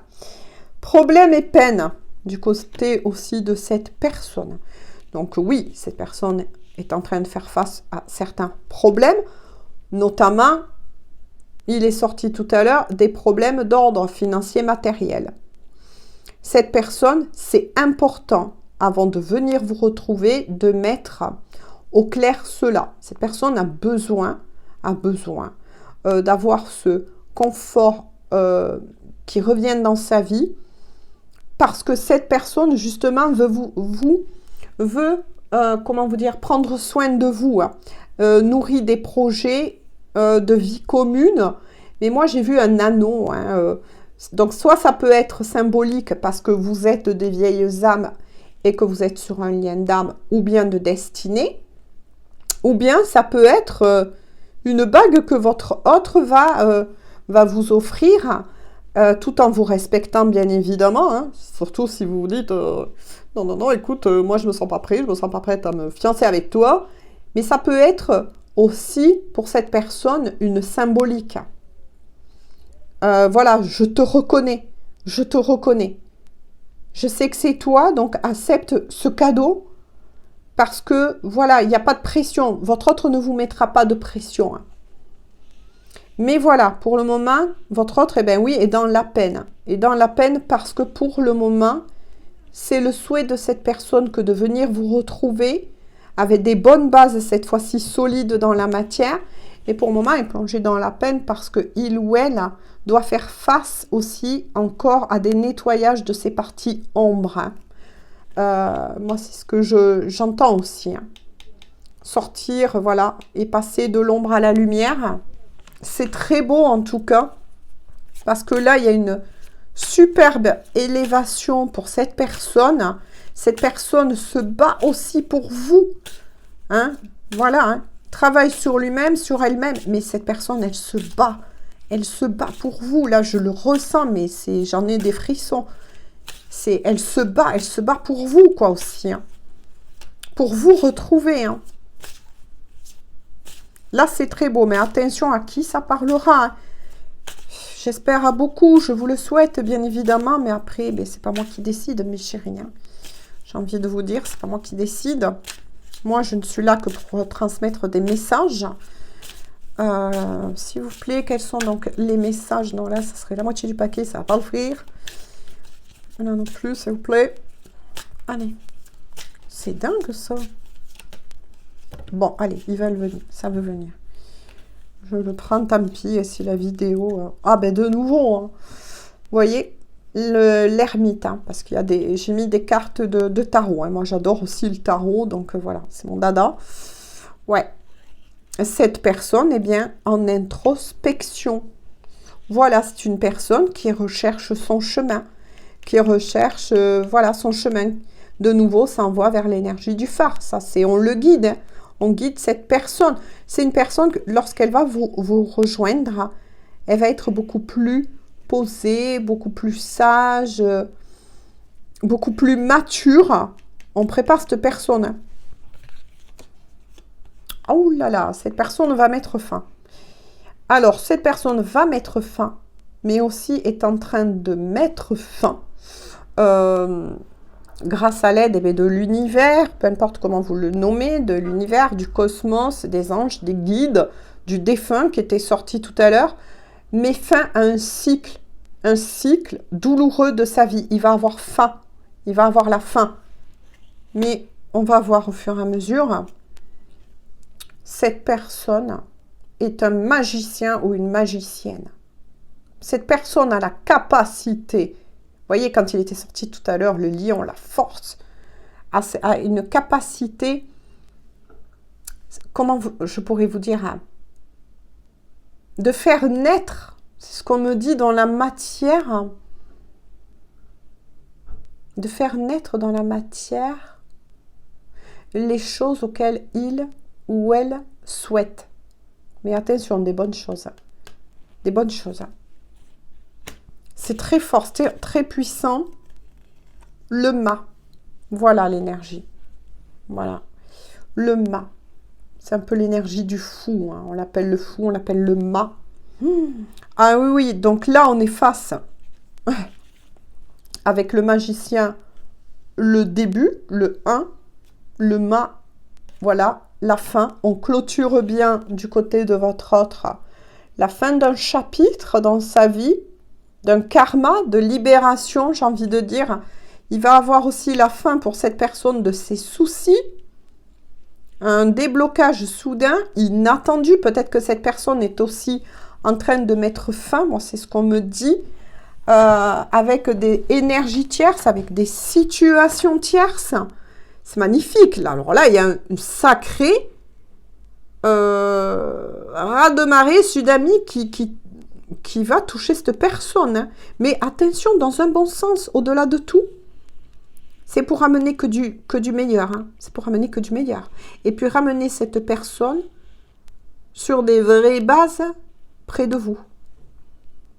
Problème et peine du côté aussi de cette personne. Donc oui, cette personne est en train de faire face à certains problèmes, notamment, il est sorti tout à l'heure, des problèmes d'ordre financier matériel. Cette personne, c'est important, avant de venir vous retrouver, de mettre au clair cela. Cette personne a besoin d'avoir ce confort qui revienne dans sa vie, parce que cette personne, justement, veut prendre soin de vous, hein, nourrit des projets de vie commune. Mais moi, j'ai vu un anneau. Hein, donc, soit ça peut être symbolique parce que vous êtes des vieilles âmes et que vous êtes sur un lien d'âme ou bien de destinée, ou bien ça peut être une bague que votre autre va vous offrir, tout en vous respectant, bien évidemment. Hein, surtout si vous vous dites non, écoute, moi je me sens pas prêt, je me sens pas prête à me fiancer avec toi. Mais ça peut être aussi, pour cette personne, une symbolique. Voilà, je te reconnais. Je sais que c'est toi, donc accepte ce cadeau. Parce que, voilà, il n'y a pas de pression. Votre autre ne vous mettra pas de pression. Hein. Mais voilà, pour le moment, votre autre, est dans la peine. Et dans la peine parce que pour le moment, c'est le souhait de cette personne que de venir vous retrouver avec des bonnes bases, cette fois-ci solides dans la matière. Et pour le moment, elle est plongée dans la peine parce qu'il ou elle doit faire face aussi encore à des nettoyages de ses parties ombres. Hein. Moi, c'est ce que j'entends aussi. Hein. Sortir, voilà, et passer de l'ombre à la lumière. C'est très beau en tout cas, parce que là, il y a une superbe élévation pour cette personne. Cette personne se bat aussi pour vous. Hein? Voilà, hein? Travaille sur lui-même, sur elle-même. Mais cette personne, elle se bat. Elle se bat pour vous. Là, je le ressens, mais j'en ai des frissons. Elle se bat pour vous, quoi, aussi. Hein? Pour vous retrouver. Hein? Là, c'est très beau, mais attention à qui ça parlera. Hein? J'espère à beaucoup, je vous le souhaite, bien évidemment, mais après, c'est pas moi qui décide, mes chéris. Hein. J'ai envie de vous dire, c'est pas moi qui décide. Moi, je ne suis là que pour transmettre des messages. S'il vous plaît, quels sont donc les messages? Non, là, ça serait la moitié du paquet, ça va pas l'offrir. Là non plus, s'il vous plaît. Allez. C'est dingue, ça. Bon, allez, il va venir, ça veut venir. Je le prends, tant pis, et si la vidéo... de nouveau, hein. Vous voyez, l'ermite, hein, parce qu'il y a j'ai mis des cartes de tarot. Hein. Moi, j'adore aussi le tarot, donc voilà, c'est mon dada. Ouais. Cette personne est bien en introspection. Voilà, c'est une personne qui recherche son chemin, qui recherche, son chemin. De nouveau, ça envoie vers l'énergie du phare. Ça, on le guide. On guide cette personne. C'est une personne que lorsqu'elle va vous rejoindre, elle va être beaucoup plus posée, beaucoup plus sage, beaucoup plus mature. On prépare cette personne. Oh là là, cette personne va mettre fin. Alors, cette personne va mettre fin, mais aussi est en train de mettre fin grâce à l'aide de l'univers, peu importe comment vous le nommez, de l'univers, du cosmos, des anges, des guides, du défunt qui était sorti tout à l'heure, met fin à un cycle douloureux de sa vie. Il va avoir fin, il va avoir la fin. Mais on va voir au fur et à mesure, cette personne est un magicien ou une magicienne. Cette personne a la capacité, vous voyez quand il était sorti tout à l'heure, le lion, la force, a une capacité, comment je pourrais vous dire, hein, de faire naître, c'est ce qu'on me dit dans la matière, de faire naître dans la matière les choses auxquelles il ou elle souhaite. Mais attention, des bonnes choses. Des bonnes choses. C'est très fort, c'est très puissant. Le mât. Voilà l'énergie. Voilà. Le mât. C'est un peu l'énergie du fou. Hein. On l'appelle le fou, on l'appelle le mât. Ah oui, oui. Donc là, on est face avec le magicien, le début, le 1, le mât. Voilà, la fin. On clôture bien du côté de votre autre la fin d'un chapitre dans sa vie, d'un karma, de libération, j'ai envie de dire. Il va avoir aussi la fin pour cette personne de ses soucis, un déblocage soudain, inattendu. Peut-être que cette personne est aussi en train de mettre fin, moi c'est ce qu'on me dit, avec des énergies tierces, avec des situations tierces. C'est magnifique. Là. Alors là, il y a un sacré raz-de-marée tsunami qui va toucher cette personne. Hein. Mais attention, dans un bon sens, au-delà de tout, c'est pour ramener que du meilleur. Hein. C'est pour ramener que du meilleur. Et puis ramener cette personne sur des vraies bases près de vous.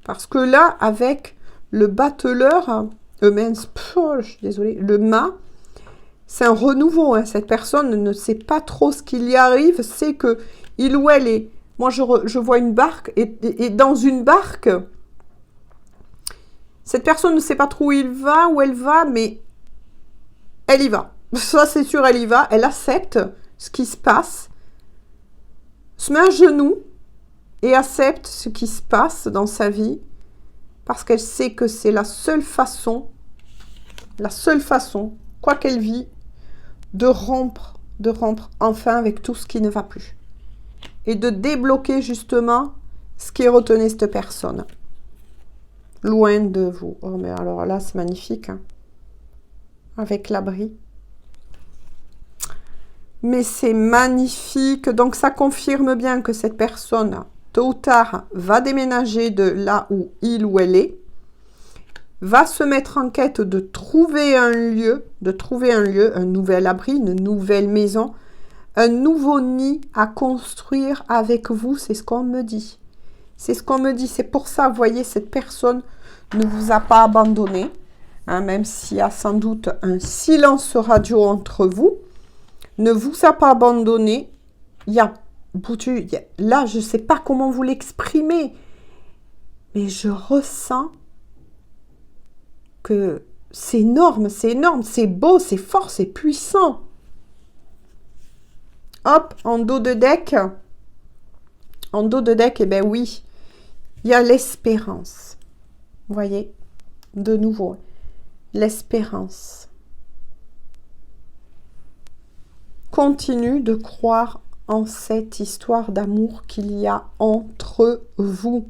Parce que là, avec le battleur, je suis désolée, le mât, c'est un renouveau. Hein. Cette personne ne sait pas trop ce qu'il y arrive, c'est que il ou elle est... Moi, je vois une barque, et dans une barque, cette personne ne sait pas trop où il va, où elle va, mais elle y va. Ça, c'est sûr, elle y va. Elle accepte ce qui se passe, se met à genoux et accepte ce qui se passe dans sa vie, parce qu'elle sait que c'est la seule façon, quoi qu'elle vit, de rompre enfin avec tout ce qui ne va plus. Et de débloquer justement ce qui retenait cette personne. Loin de vous. Oh mais alors là, c'est magnifique. Hein. Avec l'abri. Mais c'est magnifique. Donc ça confirme bien que cette personne, tôt ou tard, va déménager de là où il ou elle est. Va se mettre en quête de trouver un lieu, un nouvel abri, une nouvelle maison, un nouveau nid à construire avec vous, c'est ce qu'on me dit. C'est ce qu'on me dit, c'est pour ça, vous voyez, cette personne ne vous a pas abandonné, hein, même s'il y a sans doute un silence radio entre vous, ne vous a pas abandonné. Là, je ne sais pas comment vous l'exprimer, mais je ressens que c'est énorme, c'est beau, c'est fort, c'est puissant. Hop, en dos de deck, eh bien oui, il y a l'espérance. Vous voyez, de nouveau, l'espérance. Continue de croire en cette histoire d'amour qu'il y a entre vous.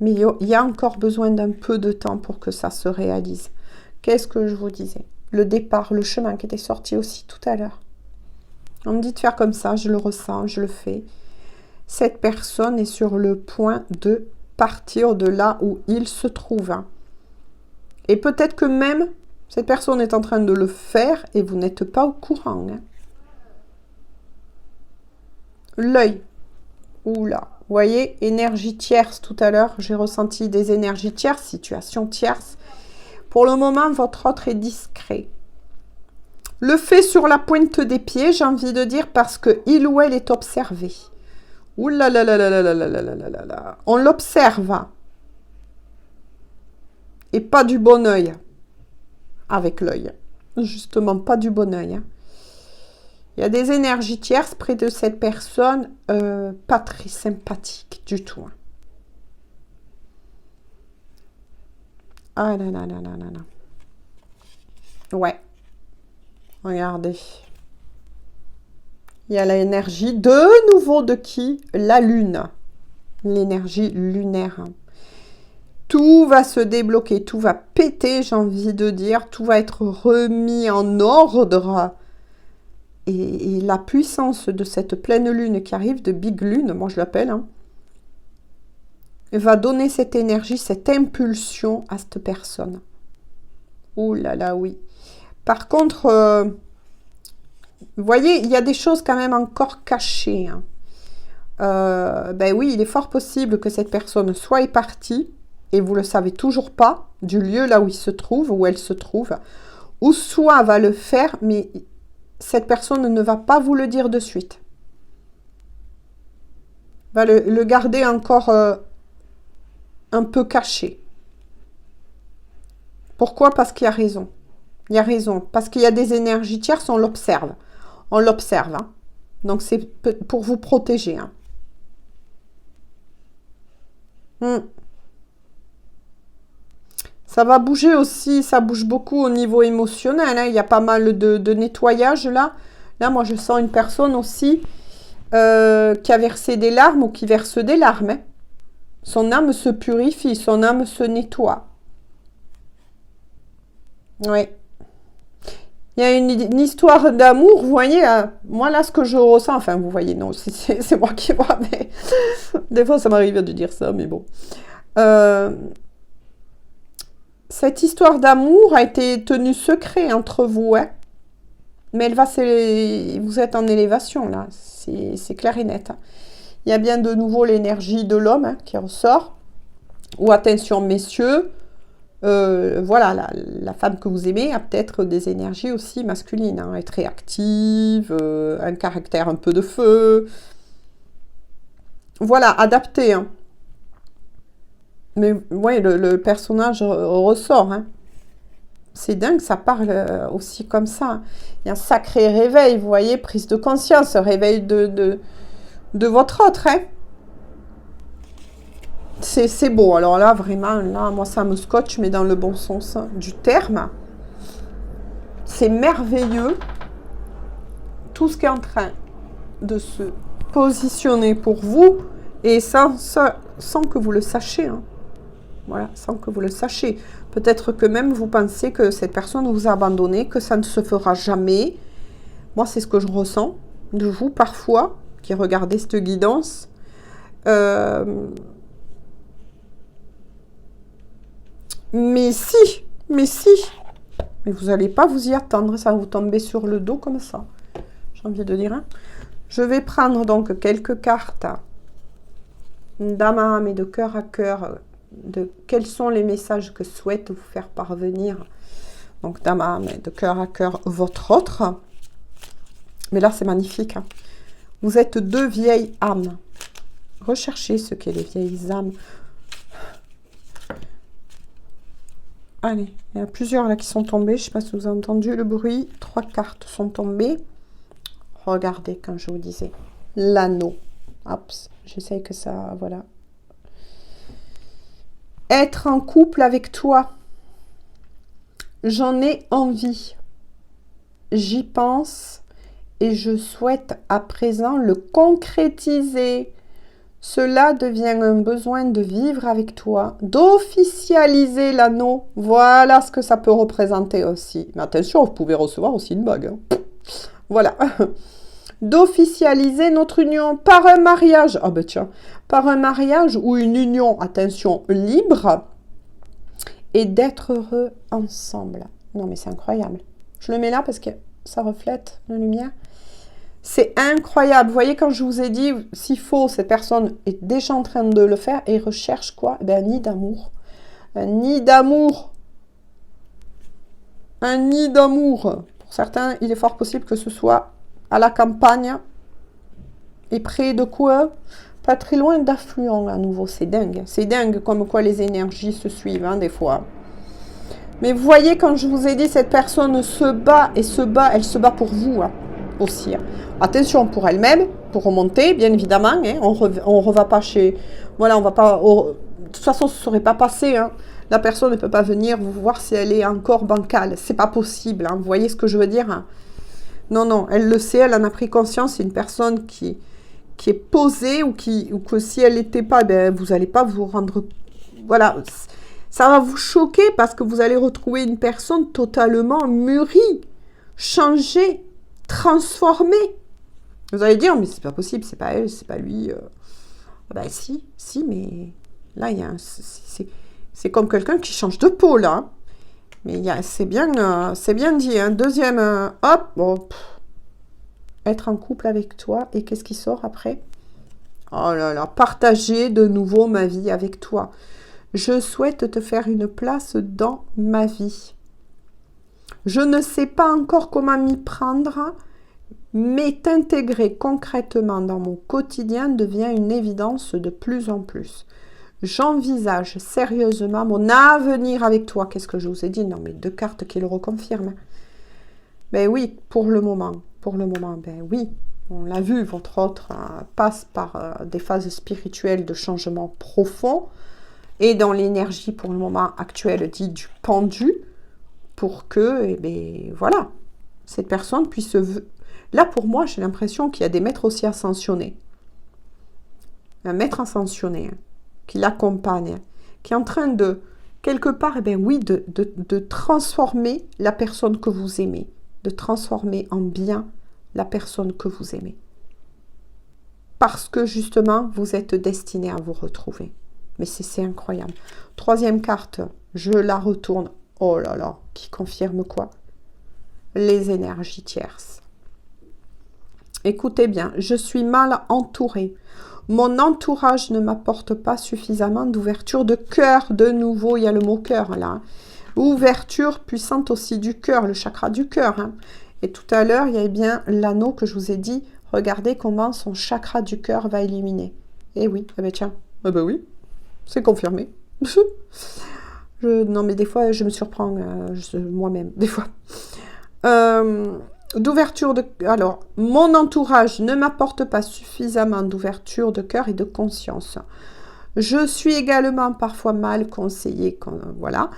Mais il y a encore besoin d'un peu de temps pour que ça se réalise. Qu'est-ce que je vous disais? Le départ, le chemin qui était sorti aussi tout à l'heure. On me dit de faire comme ça, je le ressens, je le fais. Cette personne est sur le point de partir de là où il se trouve. Et peut-être que même cette personne est en train de le faire et vous n'êtes pas au courant. L'œil. Oula. Vous voyez, énergie tierce tout à l'heure. J'ai ressenti des énergies tierces, situation tierce. Pour le moment, votre autre est discret. Le fait sur la pointe des pieds, j'ai envie de dire, parce que il ou elle est observé. Ouh là là là là là là là là là là là. On l'observe. Et pas du bon œil. Avec l'œil. Justement, pas du bon œil. Il y a des énergies tierces près de cette personne, pas très sympathique du tout. Ah là là là là là là. Ouais. Regardez. Il y a l'énergie de nouveau de qui? La lune. L'énergie lunaire. Tout va se débloquer, tout va péter, j'ai envie de dire. Tout va être remis en ordre. Et la puissance de cette pleine lune qui arrive, de Big Lune, moi je l'appelle, hein, va donner cette énergie, cette impulsion à cette personne. Oh là là, oui. Par contre, vous voyez, il y a des choses quand même encore cachées. Hein. Ben oui, il est fort possible que cette personne soit est partie, et vous ne le savez toujours pas, du lieu là où il se trouve, où elle se trouve, ou soit va le faire, mais cette personne ne va pas vous le dire de suite. Va le garder encore un peu caché. Pourquoi? Parce qu'il y a raison. Il y a raison. Parce qu'il y a des énergies tierces, on l'observe. On l'observe. Hein. Donc, c'est pour vous protéger. Hein. Ça va bouger aussi, ça bouge beaucoup au niveau émotionnel. Hein. Il y a pas mal de nettoyage là. Là, moi, je sens une personne aussi qui a versé des larmes ou qui verse des larmes. Hein. Son âme se purifie, son âme se nettoie. Oui. Il y a une histoire d'amour, vous voyez, moi là ce que je ressens, enfin vous voyez, non, c'est moi qui vois, mais des fois ça m'arrive de dire ça, mais bon. Cette histoire d'amour a été tenue secret entre vous, hein, mais vous êtes en élévation là, c'est clair et net. Hein. Il y a bien de nouveau l'énergie de l'homme hein, qui ressort, ou attention messieurs, voilà, la femme que vous aimez a peut-être des énergies aussi masculines. Hein, être réactive, un caractère un peu de feu. Voilà, adapté. Hein. Mais ouais, le personnage ressort. Hein. C'est dingue, ça parle aussi comme ça. Il y a un sacré réveil, vous voyez, prise de conscience, réveil de votre autre. Hein. C'est beau. Alors là, vraiment, là, moi, ça me scotche, mais dans le bon sens du terme. C'est merveilleux. Tout ce qui est en train de se positionner pour vous et sans que vous le sachiez. Hein. Voilà, sans que vous le sachiez. Peut-être que même vous pensez que cette personne vous a abandonné, que ça ne se fera jamais. Moi, c'est ce que je ressens de vous parfois, qui regardez cette guidance. Mais si, mais vous n'allez pas vous y attendre, ça va vous tomber sur le dos comme ça. J'ai envie de dire. Hein. Je vais prendre donc quelques cartes d'âme et de cœur à cœur, de quels sont les messages que souhaite vous faire parvenir. Donc d'âme et de cœur à cœur, votre autre. Mais là, c'est magnifique. Hein. Vous êtes deux vieilles âmes. Recherchez ce qu'est les vieilles âmes. Allez, il y a plusieurs là qui sont tombés. Je ne sais pas si vous avez entendu le bruit. 3 cartes sont tombées. Regardez, comme je vous disais. L'anneau. Hop, j'essaye que ça... Voilà. Être en couple avec toi. J'en ai envie. J'y pense. Et je souhaite à présent le concrétiser. Cela devient un besoin de vivre avec toi, d'officialiser l'anneau. Voilà ce que ça peut représenter aussi. Mais attention, vous pouvez recevoir aussi une bague. Hein. Voilà. D'officialiser notre union par un mariage. Ah ben tiens, par un mariage ou une union, attention, libre. Et d'être heureux ensemble. Non mais c'est incroyable. Je le mets là parce que ça reflète la lumière. C'est incroyable. Vous voyez, quand je vous ai dit, s'il faut, cette personne est déjà en train de le faire et recherche quoi? Eh bien, un nid d'amour. Un nid d'amour. Un nid d'amour. Pour certains, il est fort possible que ce soit à la campagne. Et près de quoi? Pas très loin d'affluents à nouveau. C'est dingue. C'est dingue comme quoi les énergies se suivent, hein, des fois. Mais vous voyez, quand je vous ai dit, cette personne se bat et se bat, elle se bat pour vous, hein, aussi. Hein. Attention pour elle-même, pour remonter, bien évidemment. Hein, on ne va pas chez... Voilà, on va pas... de toute façon, ce ne serait pas passé. Hein. La personne ne peut pas venir vous voir si elle est encore bancale. C'est pas possible. Hein. Vous voyez ce que je veux dire? Hein. Non, non, elle le sait, elle en a pris conscience. C'est une personne qui est posée ou que si elle n'était pas, ben, vous n'allez pas vous rendre... Voilà, ça va vous choquer parce que vous allez retrouver une personne totalement mûrie, changée, transformée. Vous allez dire, mais c'est pas possible, c'est pas elle, c'est pas lui. Ben si, mais là, il y a c'est comme quelqu'un qui change de peau, là. Mais c'est bien dit. Hein. Deuxième, hop, bon, être en couple avec toi. Et qu'est-ce qui sort après? Oh là là, partager de nouveau ma vie avec toi. Je souhaite te faire une place dans ma vie. Je ne sais pas encore comment m'y prendre, mais t'intégrer concrètement dans mon quotidien devient une évidence de plus en plus. J'envisage sérieusement mon avenir avec toi. Qu'est-ce que je vous ai dit? Non, mais 2 cartes qui le reconfirment. Ben oui, pour le moment, ben oui. On l'a vu, votre autre passe par des phases spirituelles de changement profond. Et dans l'énergie, pour le moment actuelle, dit du pendu, pour que, eh bien, voilà, cette personne puisse... Là, pour moi, j'ai l'impression qu'il y a des maîtres aussi ascensionnés. Un maître ascensionné, hein, qui l'accompagne, qui est en train de, quelque part, eh bien, oui, de transformer la personne que vous aimez, de transformer en bien la personne que vous aimez. Parce que, justement, vous êtes destiné à vous retrouver. Mais c'est incroyable. 3e carte, je la retourne. Oh là là, qui confirme quoi? Les énergies tierces. Écoutez bien, je suis mal entourée. Mon entourage ne m'apporte pas suffisamment d'ouverture de cœur. De nouveau, il y a le mot cœur là. Ouverture puissante aussi du cœur, le chakra du cœur. Hein. Et tout à l'heure, il y a bien l'anneau que je vous ai dit. Regardez comment son chakra du cœur va illuminer. Eh oui, eh ben tiens, eh ben oui. C'est confirmé. Non, mais des fois, je me surprends moi-même, des fois. D'ouverture de... Alors, mon entourage ne m'apporte pas suffisamment d'ouverture de cœur et de conscience. Je suis également parfois mal conseillée. Voilà.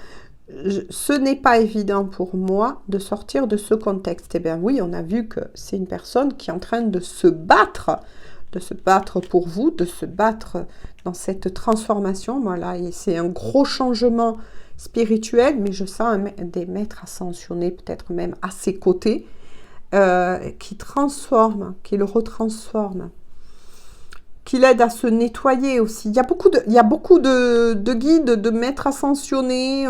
Ce n'est pas évident pour moi de sortir de ce contexte. Eh bien oui, on a vu que c'est une personne qui est en train de se battre pour vous, de se battre dans cette transformation. Voilà, et c'est un gros changement spirituel, mais je sens des maîtres ascensionnés, peut-être même à ses côtés, qui transforment, qui le retransforment, qui l'aident à se nettoyer aussi. Il y a beaucoup de guides, de maîtres ascensionnés,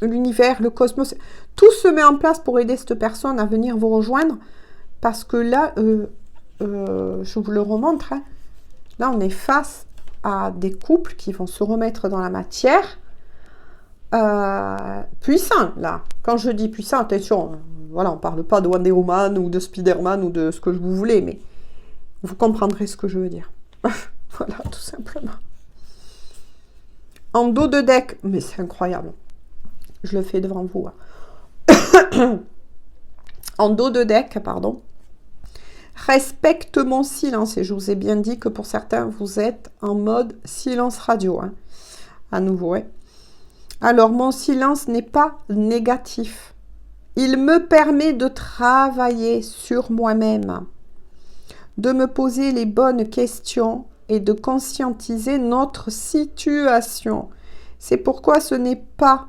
l'univers, le cosmos. Tout se met en place pour aider cette personne à venir vous rejoindre, parce que là... je vous le remontre. Hein. Là, on est face à des couples qui vont se remettre dans la matière. Puissant, là. Quand je dis puissant, attention, voilà, on ne parle pas de Wonder Woman ou de Spider-Man ou de ce que vous voulez, mais vous comprendrez ce que je veux dire. Voilà, tout simplement. En dos de deck, mais c'est incroyable. Je le fais devant vous. Hein. En dos de deck, pardon. Respecte mon silence. Et je vous ai bien dit que pour certains, vous êtes en mode silence radio. Hein. À nouveau. Hein. Alors, mon silence n'est pas négatif. Il me permet de travailler sur moi-même, de me poser les bonnes questions et de conscientiser notre situation. C'est pourquoi ce n'est pas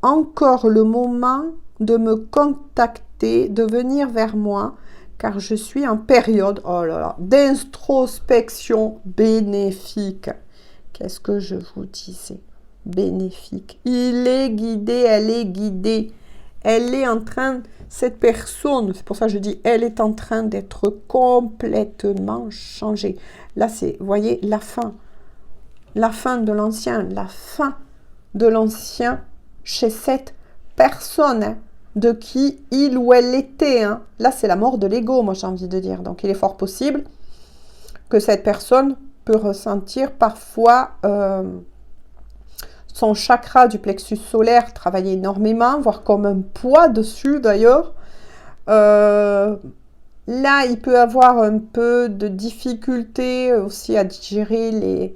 encore le moment de me contacter, de venir vers moi, car je suis en période, oh là là, d'introspection bénéfique. Qu'est-ce que je vous disais? Bénéfique. Il est guidé, elle est guidée. Elle est en train, cette personne, c'est pour ça que je dis, elle est en train d'être complètement changée. Là, c'est, vous voyez, la fin de l'ancien, la fin de l'ancien chez cette personne, hein, de qui il ou elle était. Hein. Là, c'est la mort de l'ego, moi j'ai envie de dire. Donc, il est fort possible que cette personne peut ressentir parfois son chakra du plexus solaire travailler énormément, voire comme un poids dessus d'ailleurs. Là, il peut avoir un peu de difficulté aussi à digérer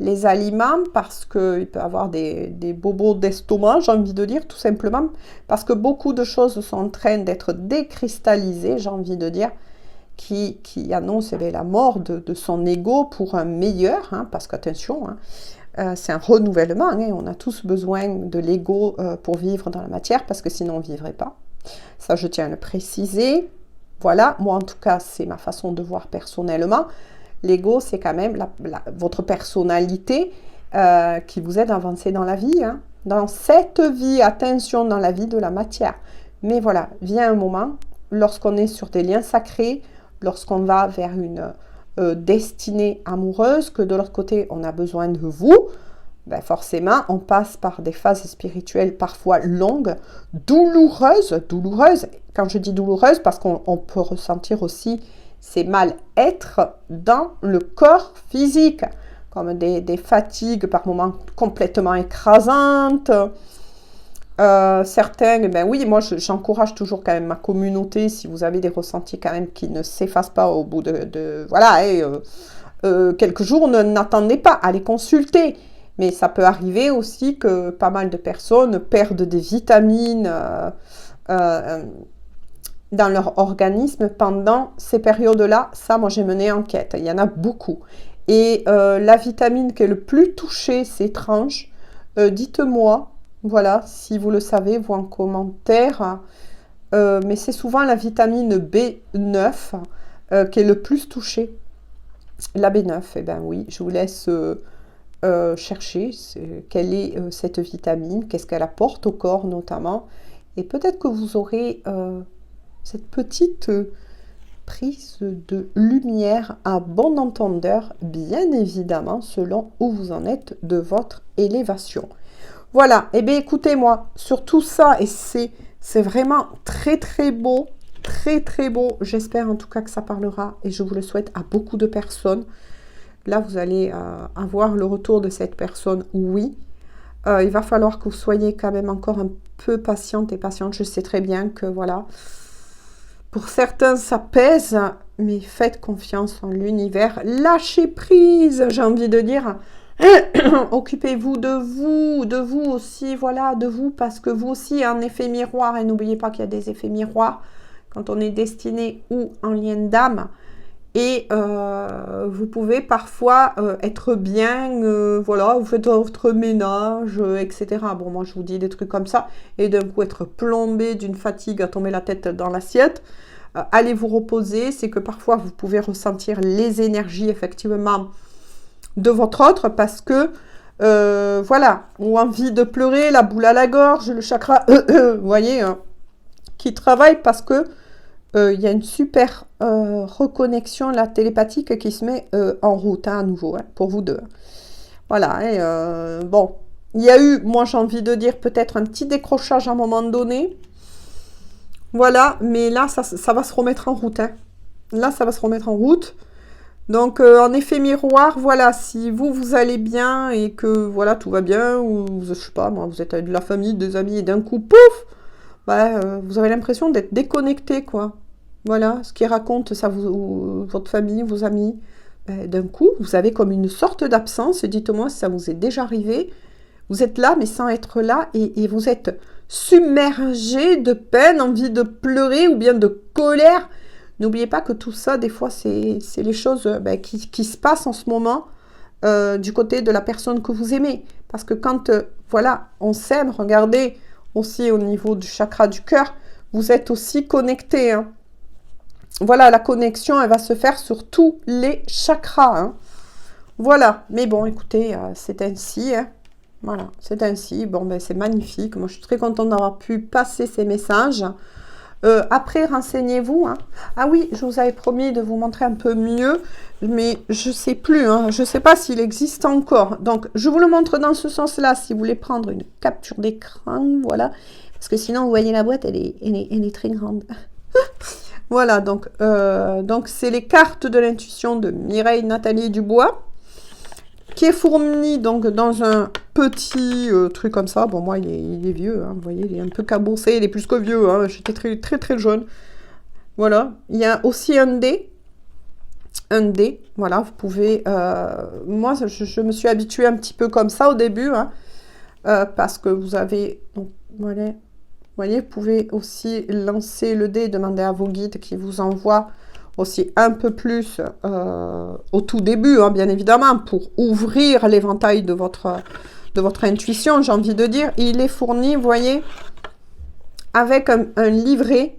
les aliments parce qu'il peut avoir des bobos d'estomac, j'ai envie de dire, tout simplement, parce que beaucoup de choses sont en train d'être décristallisées, j'ai envie de dire, qui annonce la mort de son ego pour un meilleur, hein, parce qu'attention, hein, c'est un renouvellement, hein, on a tous besoin de l'ego pour vivre dans la matière, parce que sinon on ne vivrait pas. Ça, je tiens à le préciser. Voilà, moi en tout cas, c'est ma façon de voir personnellement. L'ego, c'est quand même votre personnalité qui vous aide à avancer dans la vie. Hein. Dans cette vie, attention, dans la vie de la matière. Mais voilà, vient un moment, lorsqu'on est sur des liens sacrés, lorsqu'on va vers une destinée amoureuse, que de l'autre côté, on a besoin de vous, ben forcément, on passe par des phases spirituelles parfois longues, douloureuses. Quand je dis douloureuses, parce qu'on peut ressentir aussi ces mal-être dans le corps physique, comme des fatigues par moments complètement écrasantes. Certains, ben oui, moi j'encourage toujours quand même ma communauté, si vous avez des ressentis quand même qui ne s'effacent pas au bout voilà, quelques jours, n'attendez pas, allez consulter. Mais ça peut arriver aussi que pas mal de personnes perdent des vitamines dans leur organisme pendant ces périodes-là. Ça, moi, j'ai mené enquête. Il y en a beaucoup. Et la vitamine qui est le plus touchée, c'est étrange. Dites-moi, voilà, si vous le savez, vous en commentaire. Mais c'est souvent la vitamine B9 qui est le plus touchée. La B9, eh bien oui, je vous laisse chercher quelle est cette vitamine, qu'est-ce qu'elle apporte au corps notamment. Et peut-être que vous aurez cette petite prise de lumière à bon entendeur, bien évidemment, selon où vous en êtes de votre élévation. Voilà, et bien écoutez-moi, sur tout ça, et c'est vraiment très très beau, très très beau. J'espère en tout cas que ça parlera, et je vous le souhaite à beaucoup de personnes. Là, vous allez avoir le retour de cette personne, oui. Il va falloir que vous soyez quand même encore un peu patiente et patiente. Je sais très bien que, voilà, pour certains, ça pèse, mais faites confiance en l'univers. Lâchez prise, j'ai envie de dire. Occupez-vous de vous aussi, voilà, de vous, parce que vous aussi, un effet miroir, et n'oubliez pas qu'il y a des effets miroirs quand on est destiné ou en lien d'âme. Et vous pouvez parfois être bien, voilà, vous faites votre ménage, etc. Bon, moi, je vous dis des trucs comme ça. Et d'un coup, être plombé d'une fatigue à tomber la tête dans l'assiette. Allez vous reposer. C'est que parfois, vous pouvez ressentir les énergies, effectivement, de votre autre. Parce que, voilà, ou envie de pleurer, la boule à la gorge, le chakra, vous voyez, qui travaille parce que il y a une super reconnexion la télépathique qui se met en route à nouveau, hein, pour vous deux. Voilà, et, bon, il y a eu, moi j'ai envie de dire, peut-être un petit décrochage à un moment donné. Voilà, mais là, ça va se remettre en route. Hein. Là, ça va se remettre en route. Donc, en effet miroir, voilà, si vous allez bien et que, voilà, tout va bien, ou, je sais pas, moi, vous êtes avec de la famille, des amis, et d'un coup, pouf, bah, vous avez l'impression d'être déconnecté, quoi. Voilà, ce qui raconte ça, votre famille, vos amis. Ben, d'un coup, vous avez comme une sorte d'absence. Dites-moi si ça vous est déjà arrivé. Vous êtes là, mais sans être là, et vous êtes submergé de peine, envie de pleurer ou bien de colère. N'oubliez pas que tout ça, des fois, c'est les choses qui se passent en ce moment du côté de la personne que vous aimez. Parce que quand, voilà, on s'aime, regardez aussi au niveau du chakra du cœur, vous êtes aussi connecté, hein. Voilà, la connexion, elle va se faire sur tous les chakras. Hein. Voilà, mais bon, écoutez, c'est ainsi. Hein. Voilà, c'est ainsi. Bon, ben, c'est magnifique. Moi, je suis très contente d'avoir pu passer ces messages. Après, renseignez-vous. Hein. Ah oui, je vous avais promis de vous montrer un peu mieux, mais je ne sais plus. Hein. Je ne sais pas s'il existe encore. Donc, je vous le montre dans ce sens-là, si vous voulez prendre une capture d'écran. Voilà. Parce que sinon, vous voyez la boîte, elle est très grande. Voilà, donc c'est les cartes de l'intuition de Mireille Nathalie Dubois, qui est fourni donc dans un petit truc comme ça. Bon, moi, il est vieux, hein, vous voyez, il est un peu cabossé, il est plus que vieux, hein, j'étais très, très, très jeune. Voilà, il y a aussi un dé, voilà, vous pouvez... moi, je me suis habituée un petit peu comme ça au début, hein, parce que vous avez... Donc, voilà, vous voyez, vous pouvez aussi lancer le dé, demander à vos guides qui vous envoient aussi un peu plus au tout début, hein, bien évidemment, pour ouvrir l'éventail de votre intuition, j'ai envie de dire. Il est fourni, vous voyez, avec un livret.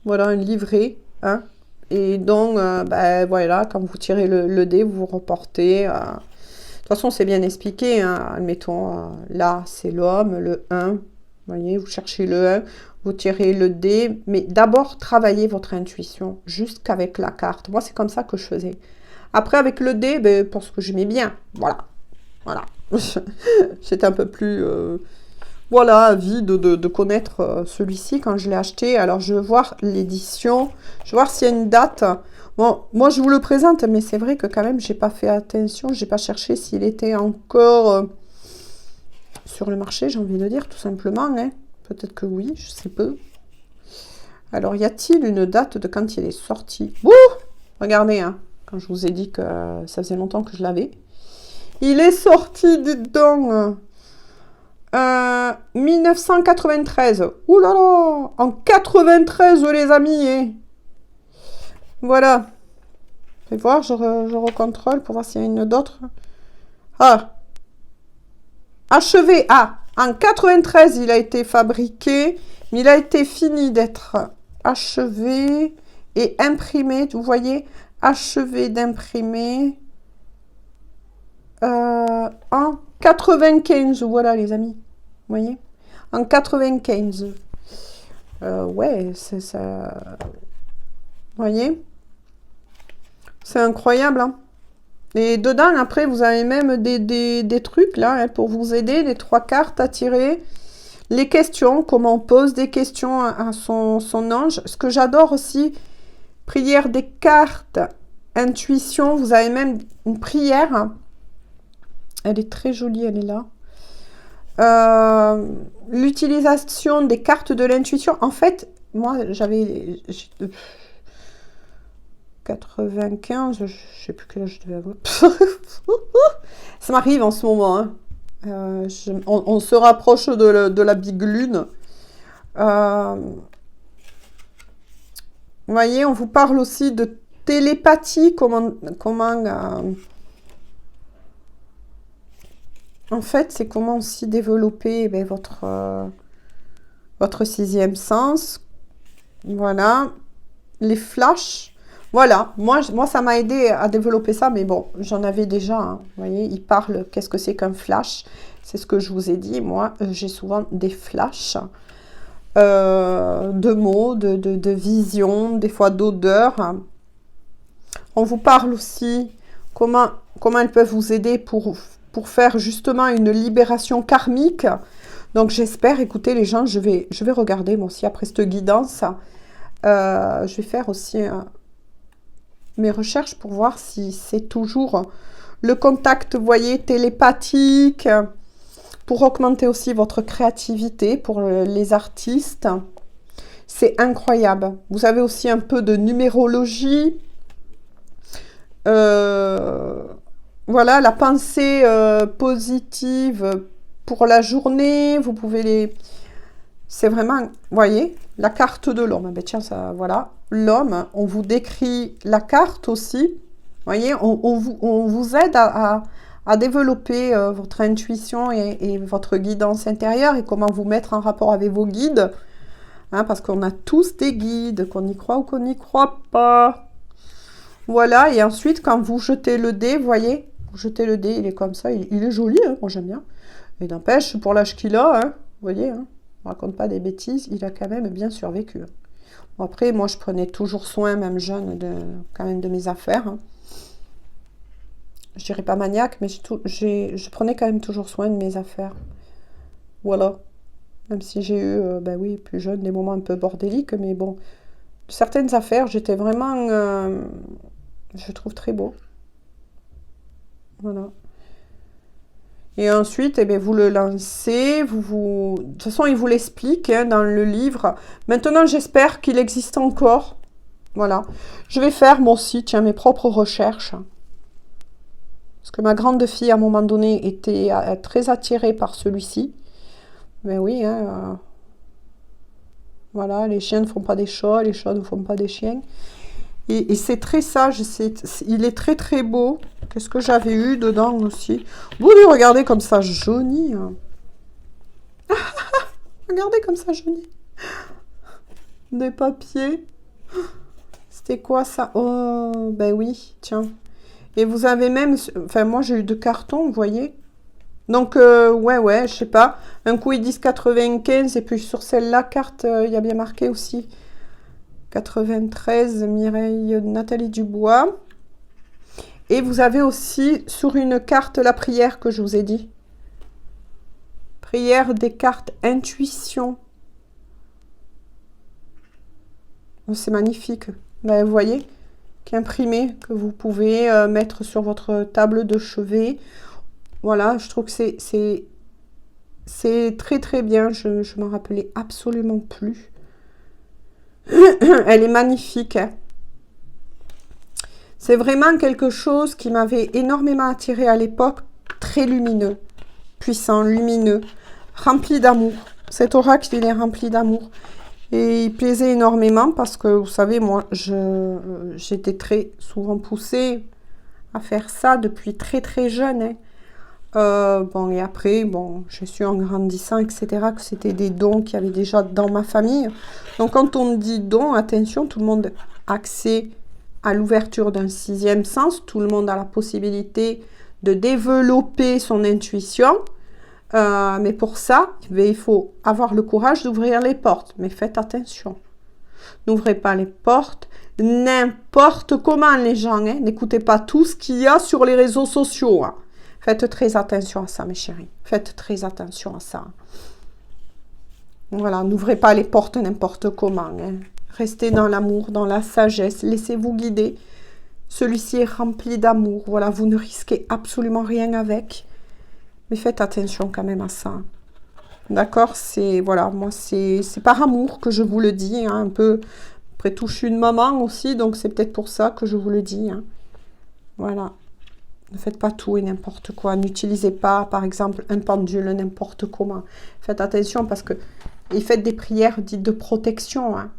Voilà, un livret. Hein, et donc, ben, voilà, quand vous tirez le dé, vous reportez. De toute façon, c'est bien expliqué. Hein, admettons, là, c'est l'homme, le 1. Vous voyez, vous cherchez le 1. Vous tirez le dé, mais d'abord, travaillez votre intuition, jusqu'avec la carte. Moi, c'est comme ça que je faisais. Après, avec le dé, ben, parce que j'aimais bien. Voilà. Voilà. J'étais un peu plus, voilà, avide de connaître celui-ci quand je l'ai acheté. Alors, je vais voir l'édition. Je vais voir s'il y a une date. Bon, moi, je vous le présente, mais c'est vrai que quand même, j'ai pas fait attention. J'ai pas cherché s'il était encore sur le marché, j'ai envie de dire, tout simplement, hein. Peut-être que oui, je sais peu. Alors, y a-t-il une date de quand il est sorti? Ouh! Regardez, hein, quand je vous ai dit que ça faisait longtemps que je l'avais. Il est sorti, dites donc, 1993. Ouh là là! En 93, les amis! Hein. Voilà. Je vais voir, je recontrôle pour voir s'il y a une d'autre. Ah! Achevé. Ah! En 93, il a été fabriqué, mais il a été fini d'être achevé et imprimé. Vous voyez, achevé d'imprimer en 95. Voilà, les amis. Vous voyez, en 95. Ouais, c'est ça. Vous voyez, c'est incroyable, hein. Et dedans, après, vous avez même des trucs, là, hein, pour vous aider, les 3 cartes à tirer. Les questions, comment on pose des questions à son ange. Ce que j'adore aussi, prière des cartes, intuition. Vous avez même une prière. Elle est très jolie, elle est là. L'utilisation des cartes de l'intuition. En fait, moi, j'avais 95, je sais plus quel âge je devais avoir. Ça m'arrive en ce moment. Hein. On se rapproche de la big lune. Vous voyez, on vous parle aussi de télépathie. En fait, c'est comment aussi développer votre 6e sens. Voilà. Les flashs. Voilà, moi ça m'a aidé à développer ça, mais bon, j'en avais déjà, hein. Vous voyez, il parle, qu'est-ce que c'est qu'un flash? C'est ce que je vous ai dit, moi, j'ai souvent des flashs de mots, de visions, des fois d'odeurs. On vous parle aussi comment elles peuvent vous aider pour faire justement une libération karmique. Donc j'espère, écoutez les gens, je vais regarder, moi aussi, après cette guidance, je vais faire aussi... mes recherches pour voir si c'est toujours le contact, vous voyez, télépathique, pour augmenter aussi votre créativité pour les artistes. C'est incroyable. Vous avez aussi un peu de numérologie. Voilà, la pensée positive pour la journée. Vous pouvez les... C'est vraiment, vous voyez, la carte de l'homme. Ben tiens, ça, voilà. L'homme, on vous décrit la carte aussi. Vous voyez, on vous aide à développer votre intuition et votre guidance intérieure et comment vous mettre en rapport avec vos guides. Hein, parce qu'on a tous des guides, qu'on y croit ou qu'on n'y croit pas. Voilà, et ensuite, quand vous jetez le dé, vous voyez, vous jetez le dé, il est comme ça, il est joli, hein, moi j'aime bien. Et n'empêche, pour l'âge qu'il a, hein, vous voyez, hein, on raconte pas des bêtises, il a quand même bien survécu. Bon, après, moi, je prenais toujours soin, même jeune, quand même de mes affaires. Hein. Je dirais pas maniaque, mais je prenais quand même toujours soin de mes affaires. Voilà. Même si j'ai eu, ben oui, plus jeune, des moments un peu bordéliques, mais bon, certaines affaires, j'étais vraiment, je trouve très beau. Voilà. Et ensuite, eh bien, vous le lancez, de toute façon, il vous l'explique hein, dans le livre. Maintenant, j'espère qu'il existe encore. Voilà. Je vais faire, moi aussi, tiens, mes propres recherches. Parce que ma grande fille, à un moment donné, était très attirée par celui-ci. Mais oui, hein, voilà, les chiens ne font pas des chats, les chats ne font pas des chiens. Et c'est très sage, il est très très beau. Qu'est-ce que j'avais eu dedans aussi? Vous lui regardez comme ça jauni. Hein. Regardez comme ça jauni. Des papiers. C'était quoi ça? Oh, ben oui, tiens. Et vous avez même... Enfin, moi j'ai eu de cartons, vous voyez. Donc, ouais, je sais pas. Un coup ils disent 95 et puis sur celle-là, carte, il y a bien marqué aussi. 93, Mireille, Nathalie Dubois. Et vous avez aussi sur une carte la prière que je vous ai dit. Prière des cartes intuition. C'est magnifique. Ben, vous voyez, qui est imprimé, que vous pouvez mettre sur votre table de chevet. Voilà, je trouve que c'est très très bien. Je ne m'en rappelais absolument plus. Elle est magnifique. Hein. C'est vraiment quelque chose qui m'avait énormément attiré à l'époque. Très lumineux, puissant, lumineux, rempli d'amour. Cet oracle, il est rempli d'amour. Et il plaisait énormément parce que, vous savez, moi, j'étais très souvent poussée à faire ça depuis très très jeune. Hein. Bon, et après, bon, je suis en grandissant, etc., que c'était des dons qu'il y avait déjà dans ma famille. Donc, quand on dit dons, attention, tout le monde a accès à l'ouverture d'un sixième sens. Tout le monde a la possibilité de développer son intuition. Mais pour ça, il faut avoir le courage d'ouvrir les portes. Mais faites attention. N'ouvrez pas les portes n'importe comment, les gens. Hein. N'écoutez pas tout ce qu'il y a sur les réseaux sociaux. Hein. Faites très attention à ça, mes chéris. Faites très attention à ça. Voilà, n'ouvrez pas les portes n'importe comment. Hein. Restez dans l'amour, dans la sagesse. Laissez-vous guider. Celui-ci est rempli d'amour. Voilà, vous ne risquez absolument rien avec. Mais faites attention quand même à ça. D'accord? C'est, voilà, moi, c'est par amour que je vous le dis. Hein, un peu, après tout, je suis une maman aussi. Donc, c'est peut-être pour ça que je vous le dis. Hein. Voilà. Ne faites pas tout et n'importe quoi. N'utilisez pas, par exemple, un pendule n'importe comment. Faites attention parce que... Et faites des prières dites de protection. Hein.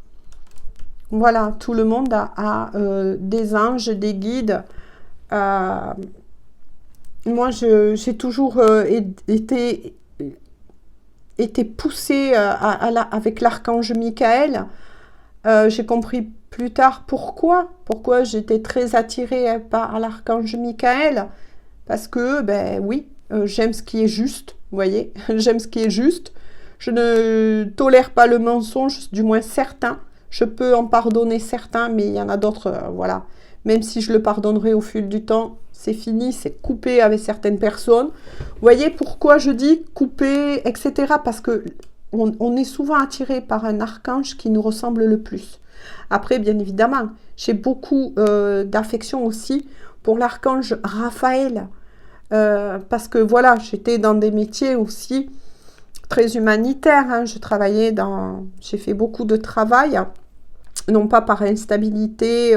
Voilà, tout le monde a des anges, des guides. Moi, j'ai toujours été poussée avec l'archange Michael. J'ai compris plus tard pourquoi j'étais très attirée par l'archange Michael. Parce que, ben oui, j'aime ce qui est juste, vous voyez, j'aime ce qui est juste. Je ne tolère pas le mensonge, du moins certains. Je peux en pardonner certains, mais il y en a d'autres, voilà. Même si je le pardonnerai au fil du temps, c'est fini, c'est coupé avec certaines personnes. Vous voyez pourquoi je dis couper, etc. Parce que on est souvent attiré par un archange qui nous ressemble le plus. Après, bien évidemment, j'ai beaucoup d'affection aussi pour l'archange Raphaël. Parce que voilà, j'étais dans des métiers aussi très humanitaires. Hein. J'ai fait beaucoup de travail, non pas par instabilité,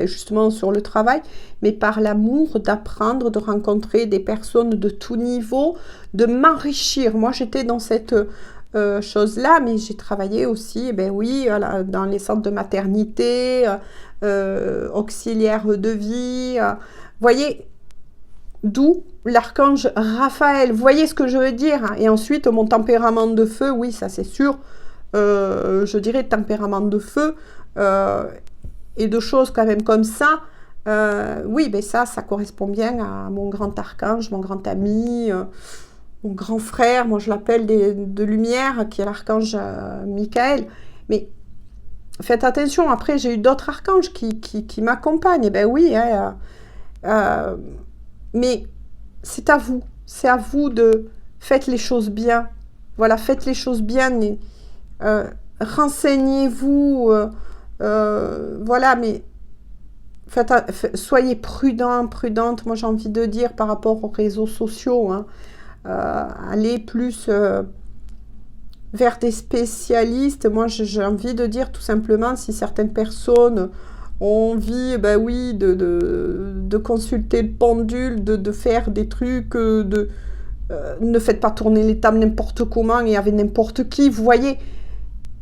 justement sur le travail, mais par l'amour d'apprendre, de rencontrer des personnes de tout niveau, de m'enrichir. Moi, j'étais dans cette chose-là, mais j'ai travaillé aussi, dans les centres de maternité, auxiliaires de vie. Voyez, d'où l'archange Raphaël. Vous voyez ce que je veux dire? Hein. Et ensuite, mon tempérament de feu, oui, ça c'est sûr. Je dirais tempérament de feu et de choses quand même comme ça. Oui, ça correspond bien à mon grand archange, mon grand ami. mon grand frère, moi je l'appelle de lumière, qui est l'archange Michael. Mais faites attention, après j'ai eu d'autres archanges qui m'accompagnent. Eh ben oui, hein, mais c'est à vous. C'est à vous de... Faites les choses bien. Voilà, faites les choses bien. Renseignez-vous. Voilà, mais soyez prudents, prudentes. Moi, j'ai envie de dire par rapport aux réseaux sociaux. Hein, allez plus vers des spécialistes. Moi, j'ai envie de dire tout simplement, si certaines personnes ont envie, ben oui, de consulter le pendule, de faire des trucs, ne faites pas tourner les tables n'importe comment et avec n'importe qui. Vous voyez,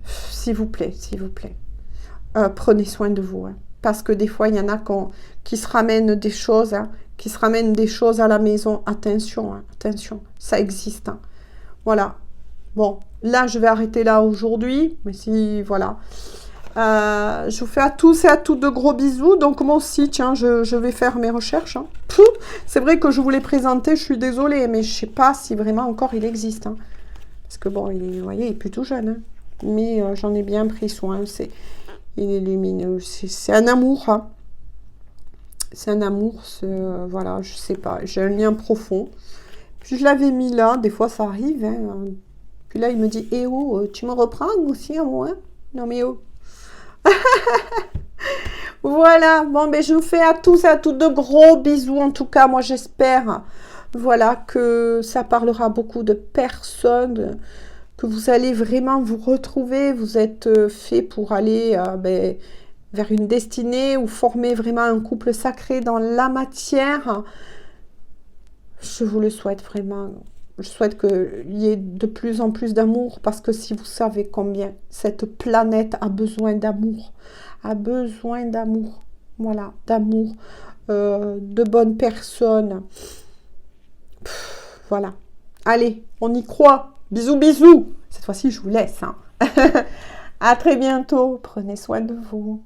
s'il vous plaît, prenez soin de vous. Hein, parce que des fois, il y en a qui se ramènent des choses, hein, qui se ramènent des choses à la maison. Attention, hein, attention, ça existe. Hein. Voilà. Bon, là, je vais arrêter là aujourd'hui. Mais si, voilà. Je vous fais à tous et à toutes de gros bisous. Donc, moi aussi, tiens, je vais faire mes recherches. Hein. C'est vrai que je vous l'ai présenté, je suis désolée, mais je ne sais pas si vraiment encore il existe. Hein. Parce que bon, vous voyez, il est plutôt jeune. Hein. Mais j'en ai bien pris soin. Il est lumineux. C'est un amour. Hein. C'est un amour. Voilà, je sais pas. J'ai un lien profond. Puis je l'avais mis là. Des fois, ça arrive. Hein. Puis là, il me dit, eh oh, tu me reprends aussi à moi? Non mais oh. Voilà, bon, mais je vous fais à tous et à toutes de gros bisous. En tout cas, moi, j'espère, voilà, que ça parlera à beaucoup de personnes, que vous allez vraiment vous retrouver. Vous êtes fait pour aller vers une destinée ou former vraiment un couple sacré dans la matière. Je vous le souhaite vraiment. Je souhaite qu'il y ait de plus en plus d'amour, parce que si vous savez combien cette planète a besoin d'amour, voilà, d'amour, de bonnes personnes. Voilà. Allez, on y croit. Bisous, bisous. Cette fois-ci, je vous laisse. Hein. À très bientôt. Prenez soin de vous.